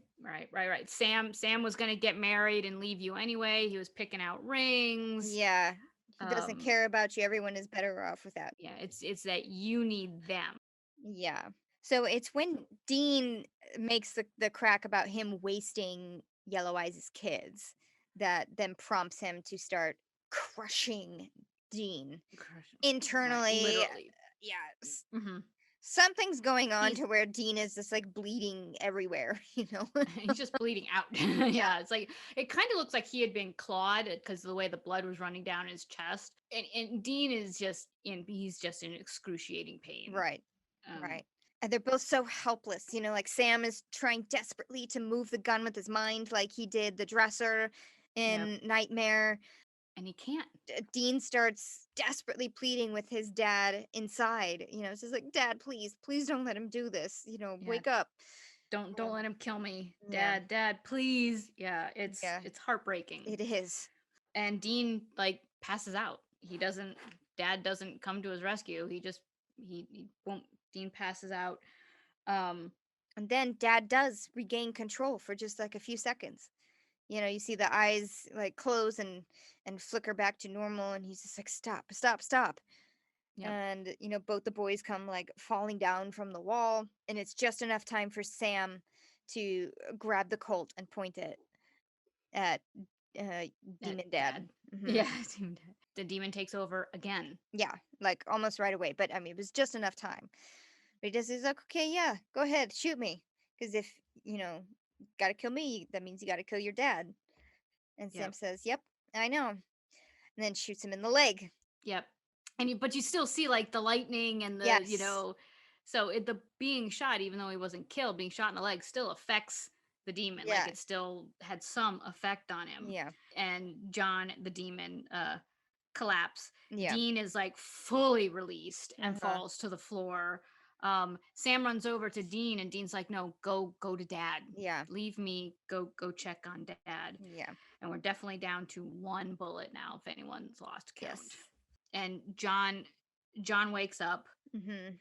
Speaker 2: Sam was going to get married and leave you anyway. He was picking out rings.
Speaker 1: Yeah, he doesn't
Speaker 2: um
Speaker 1: care about you. Everyone is better off without.
Speaker 2: yeah, it's that you need them.
Speaker 1: Yeah. So it's when Dean makes the crack about him wasting Yellow Eyes' kids that then prompts him to start crushing Dean
Speaker 2: Right,
Speaker 1: internally.
Speaker 2: literally.
Speaker 1: Yeah,
Speaker 2: Hmm.
Speaker 1: something's going on
Speaker 2: He's
Speaker 1: to where Dean is just like bleeding everywhere, you know?
Speaker 2: he's just bleeding out.
Speaker 1: Yeah.
Speaker 2: Yeah, it's like it kind of looks like he had been clawed because of the way the blood was running down his chest. And Dean is just he's just in excruciating pain.
Speaker 1: Right.
Speaker 2: Um,
Speaker 1: Right. And they're both so helpless, like Sam is trying desperately to move the gun with his mind like he did the dresser
Speaker 2: yep,
Speaker 1: in Nightmare.
Speaker 2: and he can't.
Speaker 1: Dean starts desperately pleading with his dad inside. It's just like, "Dad, please, please don't let him do this.
Speaker 2: Yeah,
Speaker 1: Wake up."
Speaker 2: don't let him kill me,
Speaker 1: Yeah,
Speaker 2: Dad, please. Yeah,
Speaker 1: yeah,
Speaker 2: it's heartbreaking.
Speaker 1: it is.
Speaker 2: And Dean like passes out. He doesn't. Dad doesn't come to his rescue. He won't. Dean passes out. Um,
Speaker 1: And then Dad does regain control for just like a few seconds. You see the eyes like close and flicker back to normal, and he's just like, "Stop, stop, stop."
Speaker 2: yep,
Speaker 1: And both the boys come like falling down from the wall, and it's just enough time for Sam to grab the Colt and point it at uh, Demon Dad.
Speaker 2: Dad.
Speaker 1: Hmm.
Speaker 2: Yeah, the demon takes over again.
Speaker 1: Yeah, like almost right away. But I mean, it was just enough time. But he's like, "Okay, yeah, go ahead, shoot me. Because if, you know, gotta kill me, that means you gotta kill your dad." And Sam
Speaker 2: Yep,
Speaker 1: says, "Yep, I know." And then shoots him in the leg.
Speaker 2: yep. But you still see like the lightning and the
Speaker 1: Yes.
Speaker 2: so the being shot, even though he wasn't killed, being shot in the leg still affects the demon. Like
Speaker 1: Yeah.
Speaker 2: it still had some effect on him.
Speaker 1: Yeah.
Speaker 2: And John, the demon, collapse.
Speaker 1: Yeah.
Speaker 2: Dean is like fully released and
Speaker 1: Uh-huh.
Speaker 2: falls to the floor. Sam runs over to Dean and Dean's like, "No, go to Dad.
Speaker 1: Yeah.
Speaker 2: Leave me. Go check on Dad."
Speaker 1: Yeah.
Speaker 2: And we're definitely down to one bullet now if anyone's lost count.
Speaker 1: Yes.
Speaker 2: And John wakes up
Speaker 1: Mhm.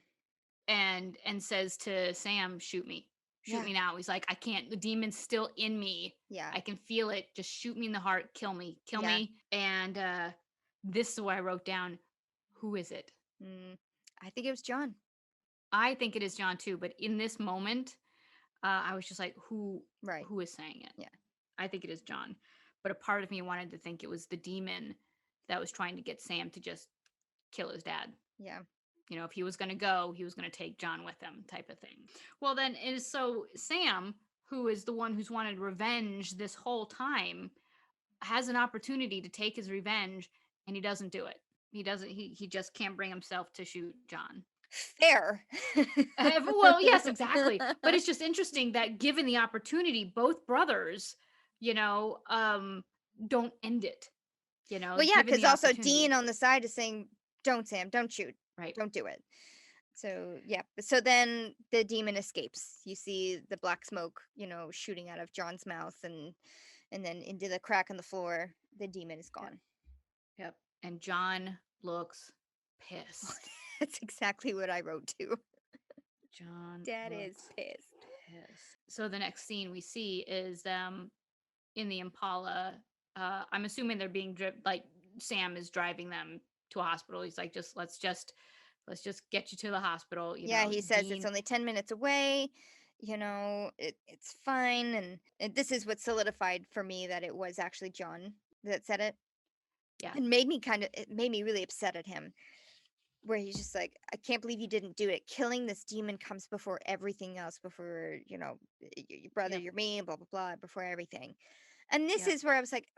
Speaker 2: and says to Sam, "Shoot me. Shoot
Speaker 1: Yeah.
Speaker 2: me now." He's like, "I can't. The demon's still in me.
Speaker 1: Yeah.
Speaker 2: I can feel it. Just shoot me in the heart. Kill me. Kill
Speaker 1: Yeah.
Speaker 2: me." And this is what I wrote down. Who is it?
Speaker 1: Mm. I think it was John.
Speaker 2: I think it is John too, but in this moment, I was just like,
Speaker 1: Right.
Speaker 2: who is saying it?
Speaker 1: Yeah.
Speaker 2: I think it is John. But a part of me wanted to think it was the demon that was trying to get Sam to just kill his dad.
Speaker 1: Yeah.
Speaker 2: If he was going to go, he was going to take John with him, type of thing. Well, then it is so Sam, who is the one who's wanted revenge this whole time, has an opportunity to take his revenge, and he doesn't do it. He doesn't. He just can't bring himself to shoot John.
Speaker 1: Fair.
Speaker 2: Well, yes, exactly. But it's just interesting that given the opportunity, both brothers, you know, um, don't end it.
Speaker 1: Well, yeah,
Speaker 2: Given
Speaker 1: because
Speaker 2: the
Speaker 1: also Dean
Speaker 2: opportunity,
Speaker 1: on the side is saying, "Don't, Sam, don't shoot.
Speaker 2: right?
Speaker 1: Don't do it." So, yeah. So then the demon escapes. You see the black smoke, shooting out of John's mouth and then into the crack on the floor. The demon is
Speaker 2: Yep.
Speaker 1: gone.
Speaker 2: Yep. And John looks pissed.
Speaker 1: That's exactly what I wrote too.
Speaker 2: John
Speaker 1: Dad is
Speaker 2: looks
Speaker 1: pissed.
Speaker 2: pissed. So the next scene we see is them in the Impala. I'm assuming they're being driven, like Sam is driving them to a hospital. He's like, just let's just get you to the hospital.
Speaker 1: Yeah, he says it's
Speaker 2: Dean.
Speaker 1: only 10 minutes away. It's fine. And this is what solidified for me that it was actually John that said it.
Speaker 2: Yeah,
Speaker 1: It made me really upset at him, where he's just like, I can't believe you didn't do it. Killing this demon comes before everything else, before, your brother,
Speaker 2: yep,
Speaker 1: your me, blah, blah, blah, before everything. And this
Speaker 2: yep,
Speaker 1: is where I was like,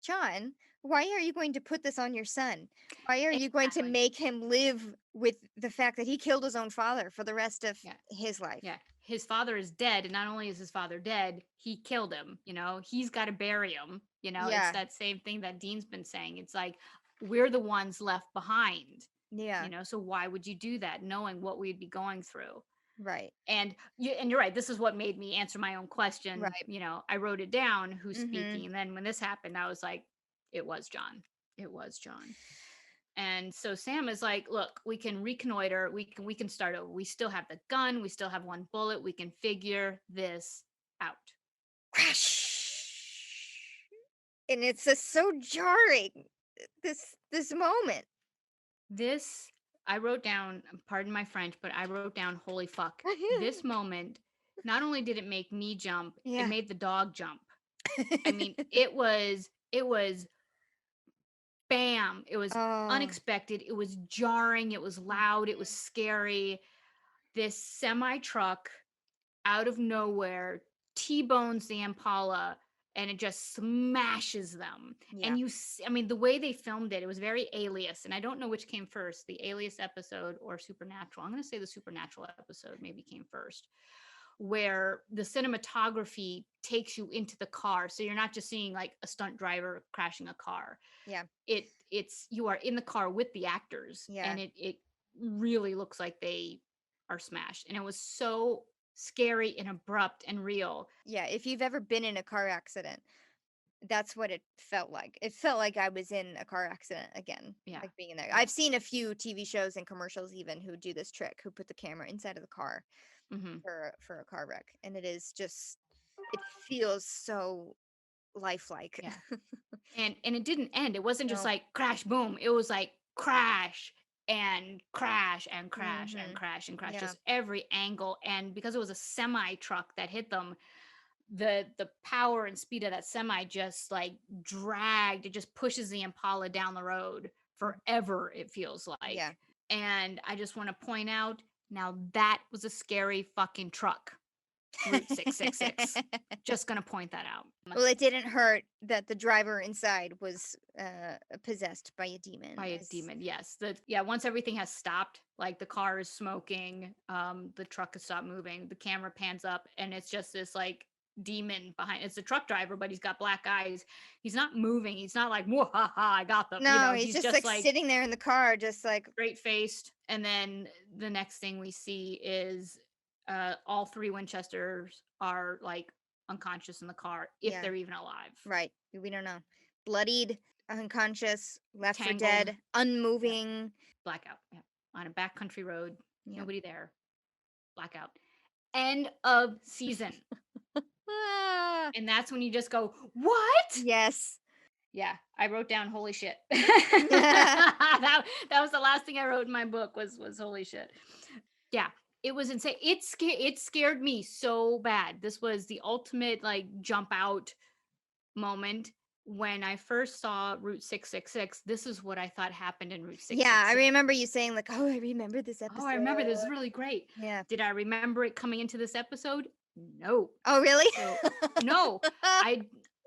Speaker 1: John, why are you going to put this on your son? Why are you going to
Speaker 2: exactly.
Speaker 1: make him live with the fact that he killed his own father for the rest of
Speaker 2: Yeah,
Speaker 1: his life?
Speaker 2: yeah. His father is dead, and not only is his father dead, he killed him. He's got to bury him. It's
Speaker 1: Yeah,
Speaker 2: that same thing that Dean's been saying. It's like we're the ones left behind.
Speaker 1: yeah,
Speaker 2: So why would you do that, knowing what we'd be going through?
Speaker 1: right,
Speaker 2: And you're right. This is what made me answer my own question.
Speaker 1: right.
Speaker 2: I wrote it down, who's
Speaker 1: Mm-hmm.
Speaker 2: speaking, and then when this happened, I was like, it was John. It was John. And so Sam is like, look, we can reconnoiter. We can start over. We still have the gun. We still have one bullet. We can figure this out.
Speaker 1: Crash. And it's just so jarring. This moment.
Speaker 2: This I wrote down. Pardon my French, but I wrote down, holy fuck. This moment. Not only did it make me jump, it
Speaker 1: Yeah.
Speaker 2: made the dog jump. I mean, it was bam. It was
Speaker 1: Oh,
Speaker 2: unexpected. It was jarring. It was loud. It was scary. This semi truck out of nowhere T-bones the Impala and it just smashes them.
Speaker 1: yeah.
Speaker 2: And I mean, the way they filmed it, it was very Alias. And I don't know which came first, the Alias episode or Supernatural. I'm going to say the Supernatural episode maybe came first, where the cinematography takes you into the car. So you're not just seeing like a stunt driver crashing a car.
Speaker 1: Yeah.
Speaker 2: It's you are in the car with the actors,
Speaker 1: Yeah.
Speaker 2: and it really looks like they are smashed. And it was so scary and abrupt and real.
Speaker 1: Yeah. If you've ever been in a car accident, that's what it felt like. It felt like I was in a car accident again,
Speaker 2: Yeah.
Speaker 1: like being in there.
Speaker 2: Yeah.
Speaker 1: I've seen a few TV shows and commercials even who do this trick, who put the camera inside of the car
Speaker 2: Hmm.
Speaker 1: for a car wreck, and it is just it feels so lifelike.
Speaker 2: Yeah. And it didn't end. It wasn't just
Speaker 1: No.
Speaker 2: like crash boom. It was like crash and crash and crash and
Speaker 1: Mhm.
Speaker 2: crash and crash,
Speaker 1: Yeah.
Speaker 2: just every angle. And because it was a semi truck that hit them, the power and speed of that semi just like dragged. It just pushes the Impala down the road
Speaker 1: Mhm.
Speaker 2: forever, it feels
Speaker 1: Yeah.
Speaker 2: like. And I just want to point out, now that was a scary fucking truck. Route 666. Just gonna point that out.
Speaker 1: Well, it didn't hurt that the driver inside was possessed by a
Speaker 2: By
Speaker 1: demon.
Speaker 2: a
Speaker 1: As
Speaker 2: demon, yes. Yeah, once everything has stopped, like the car is smoking, the truck has stopped moving, the camera pans up, and it's just this like demon behind. It's a truck driver, but he's got black eyes. He's not moving. He's not like, whoa, ha, ha, I got them.
Speaker 1: no, he's
Speaker 2: He's
Speaker 1: just
Speaker 2: just
Speaker 1: like
Speaker 2: like
Speaker 1: sitting there in the car, just like
Speaker 2: straight faced. And then the next thing we see is all three Winchesters are like unconscious in the car, if
Speaker 1: yeah,
Speaker 2: they're even alive.
Speaker 1: right. We don't know. Bloodied, unconscious, left for
Speaker 2: Tangled.
Speaker 1: dead,
Speaker 2: Yeah.
Speaker 1: unmoving.
Speaker 2: Blackout. Yeah. On a backcountry road.
Speaker 1: Yeah.
Speaker 2: Nobody there. Blackout. End of season.
Speaker 1: Ah,
Speaker 2: And that's when you just go, what?
Speaker 1: yes.
Speaker 2: Yeah. I wrote down holy shit.
Speaker 1: Yeah.
Speaker 2: that was the last thing I wrote in my book was holy shit. Yeah. It was insane. It scared me so bad. This was the ultimate like jump out moment. When I first saw Route 666, this is what I thought happened in Route
Speaker 1: Yeah, I
Speaker 2: 666.
Speaker 1: remember you saying like, "Oh, I remember this
Speaker 2: Oh, I remember this is
Speaker 1: episode."
Speaker 2: really great.
Speaker 1: Yeah.
Speaker 2: Did I remember it coming into this episode? No.
Speaker 1: Oh, really?
Speaker 2: So no, I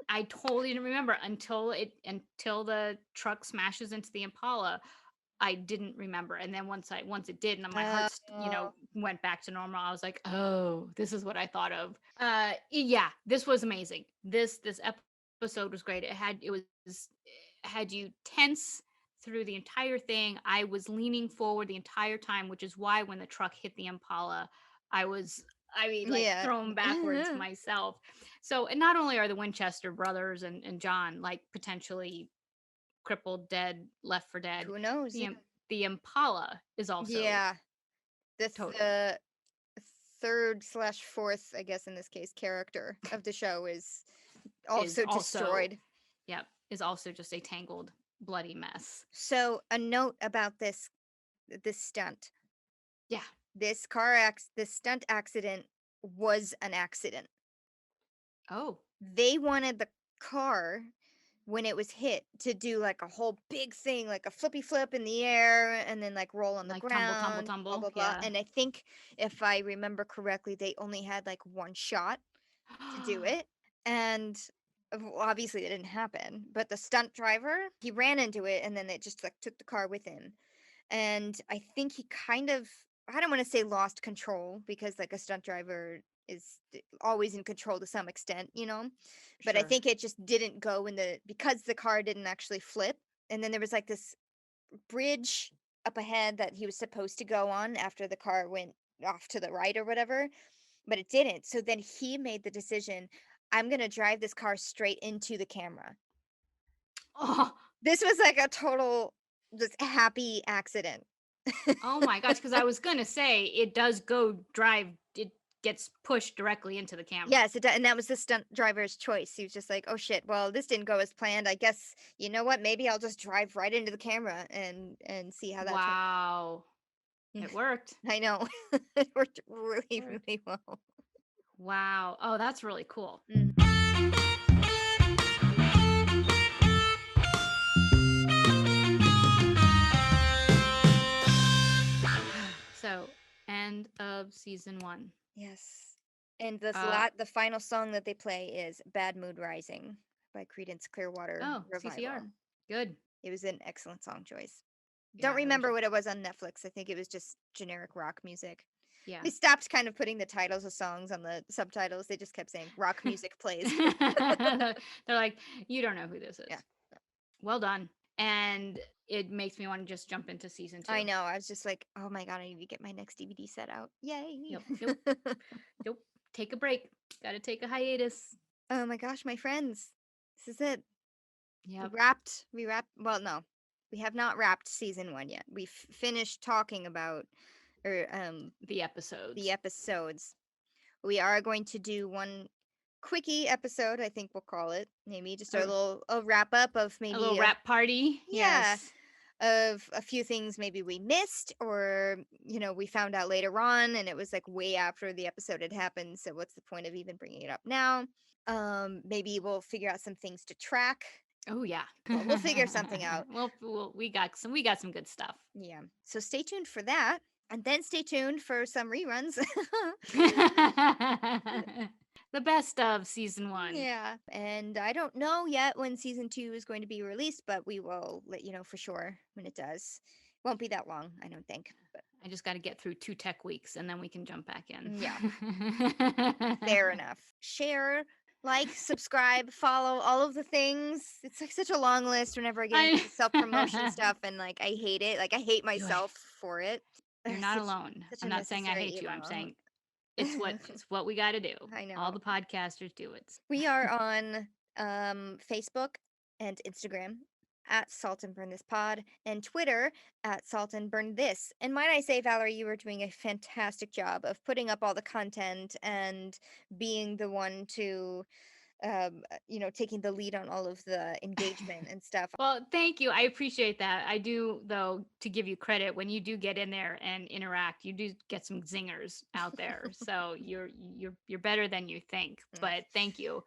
Speaker 2: I totally didn't remember until the truck smashes into the Impala. I didn't remember. And then once it did and my heart
Speaker 1: Oh,
Speaker 2: went back to normal, I was like, "Oh, this is what I thought of." Yeah, this was amazing. This episode was great. It had you tense through the entire thing. I was leaning forward the entire time, which is why when the truck hit the Impala, I was I mean, like
Speaker 1: yeah.
Speaker 2: thrown backwards myself. So, and not only are the Winchester brothers and John like potentially crippled, dead, left for dead,
Speaker 1: Who knows?
Speaker 2: the the Impala is also
Speaker 1: Yeah.
Speaker 2: totally
Speaker 1: The third slash fourth, I guess in this case, character of the show is
Speaker 2: is
Speaker 1: also
Speaker 2: also
Speaker 1: destroyed.
Speaker 2: Yep. Is also just a tangled, bloody mess.
Speaker 1: So a note about this stunt.
Speaker 2: Yeah.
Speaker 1: This stunt accident was an accident.
Speaker 2: Oh.
Speaker 1: They wanted the car when it was hit to do like a whole big thing, like a flippy flip in the air and then like roll on the
Speaker 2: Like tumble, tumble,
Speaker 1: ground, blah
Speaker 2: tumble.
Speaker 1: blah blah.
Speaker 2: Yeah.
Speaker 1: And I think if I remember correctly, they only had like one shot to do it. And obviously it didn't happen. But the stunt driver, he ran into it and then it just like took the car with him. And I think he kind of, I don't want to say lost control because like a stunt driver is always in control to some extent, you know. But I
Speaker 2: Sure.
Speaker 1: think it just didn't go in the because the car didn't actually flip. And then there was like this bridge up ahead that he was supposed to go on after the car went off to the right or whatever, but it didn't. So then he made the decision, I'm going to drive this car straight into the camera.
Speaker 2: Oh.
Speaker 1: This was like a total just happy accident.
Speaker 2: Oh my gosh, because I was gonna say it does go drive. It gets pushed directly into the camera.
Speaker 1: Yes, and that was the stunt driver's choice. He was just like, "Oh shit, well, this didn't go as planned. I guess you know what? Maybe I'll just drive right into the camera and see how that turns
Speaker 2: Wow.
Speaker 1: out."
Speaker 2: It worked.
Speaker 1: I know. It worked really,
Speaker 2: Worked.
Speaker 1: really well.
Speaker 2: Wow. Oh, that's really cool.
Speaker 1: Mm.
Speaker 2: So, end of season 1.
Speaker 1: Yes. And
Speaker 2: Uh
Speaker 1: the final song that they play is "Bad Mood Rising" by Creedence Clearwater
Speaker 2: oh, CCR.
Speaker 1: Revival.
Speaker 2: Good.
Speaker 1: It was an excellent song choice. Don't
Speaker 2: Yeah, it was
Speaker 1: remember
Speaker 2: really
Speaker 1: what it was on Netflix. I think it was just generic rock music.
Speaker 2: yeah.
Speaker 1: They stopped kind of putting the titles of songs on the subtitles. They just kept saying rock music plays.
Speaker 2: They're like, you don't know who this
Speaker 1: Yeah.
Speaker 2: is. Well done. And it makes me want to just jump into season 2.
Speaker 1: I know. I was just like, oh my God, I need to get my next DVD set out. Yay.
Speaker 2: Yep. Nope. Nope. Take a break. Gotta take a hiatus.
Speaker 1: Oh my gosh, my friends. This is it.
Speaker 2: Yep.
Speaker 1: We wrapped, well, no, we have not wrapped season one yet. We've finished talking about, or,
Speaker 2: The episodes.
Speaker 1: the episodes. We are going to do one quickie episode, I think we'll call it. Maybe just a
Speaker 2: A,
Speaker 1: little a wrap up of
Speaker 2: a little
Speaker 1: maybe
Speaker 2: rap party.
Speaker 1: yeah,
Speaker 2: Yes.
Speaker 1: of a few things maybe we missed or we found out later on and it was like way after the episode had happened, so what's the point of even bringing it up now? Maybe we'll figure out some things to track.
Speaker 2: Oh yeah.
Speaker 1: Well, we'll figure something out.
Speaker 2: Well, we got some good stuff.
Speaker 1: Yeah, so stay tuned for that, and then stay tuned for some reruns.
Speaker 2: The best of season 1.
Speaker 1: Yeah, and I don't know yet when season 2 is going to be released, but we will let you know for sure when it does. Won't be that long, I don't think. But
Speaker 2: I just got to get through 2 tech weeks and then we can jump back in.
Speaker 1: yeah, fair enough. Share, like, subscribe, follow, all of the things. It's like such a long list whenever I get into
Speaker 2: I
Speaker 1: the self-promotion stuff, and like I hate it. Like I hate
Speaker 2: Do it.
Speaker 1: myself for it.
Speaker 2: You're not
Speaker 1: Such
Speaker 2: alone.
Speaker 1: such
Speaker 2: I'm
Speaker 1: a
Speaker 2: not saying I
Speaker 1: necessary
Speaker 2: hate you. I'm
Speaker 1: evil.
Speaker 2: saying it's what we got to do.
Speaker 1: I
Speaker 2: All
Speaker 1: know.
Speaker 2: the podcasters do it.
Speaker 1: We are on Facebook and Instagram at Salt and Burn This Pod and Twitter at Salt and Burn This. And might I say, Valerie, you are doing a fantastic job of putting up all the content and being the one to, taking the lead on all of the engagement and stuff.
Speaker 2: Well, thank you. I appreciate that. I do, though, to give you credit, when you do get in there and interact, you do get some zingers out there. So you're better than you think.
Speaker 1: Mm.
Speaker 2: But thank you.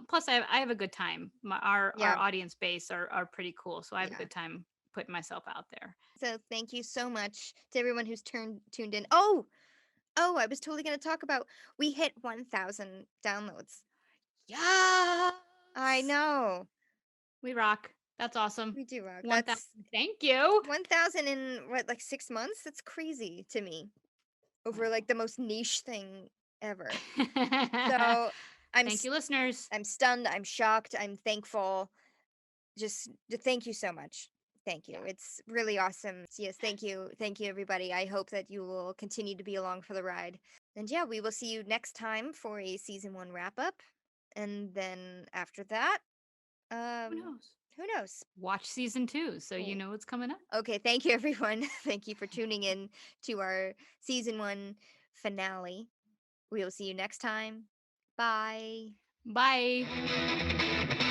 Speaker 2: Plus, I have a good time. Our
Speaker 1: Yeah.
Speaker 2: audience base are pretty cool, so I have a
Speaker 1: Yeah.
Speaker 2: good time putting myself out there.
Speaker 1: So thank you so much to everyone who's tuned in. Oh, I was totally going to talk about we hit 1,000 downloads.
Speaker 2: Yeah,
Speaker 1: I know.
Speaker 2: we rock. That's awesome.
Speaker 1: We do rock.
Speaker 2: 1,000.
Speaker 1: That's
Speaker 2: Thank you.
Speaker 1: 1,000 in what, like 6 months? That's crazy to me. Over like the most niche thing ever. So I'm
Speaker 2: Thank you, listeners.
Speaker 1: I'm stunned. I'm shocked. I'm thankful. Just thank you so much. Thank you.
Speaker 2: Yeah.
Speaker 1: It's really awesome. Yes, thank you. Thank you, everybody. I hope that you will continue to be along for the ride. And yeah, we will see you next time for a season 1 wrap up. And then after that,
Speaker 2: Who knows?
Speaker 1: who knows?
Speaker 2: Watch season 2 so you
Speaker 1: Cool.
Speaker 2: know what's coming up.
Speaker 1: Okay, thank you, everyone. Thank you for tuning in to our season 1 finale. We will see you next time. Bye.
Speaker 2: Bye.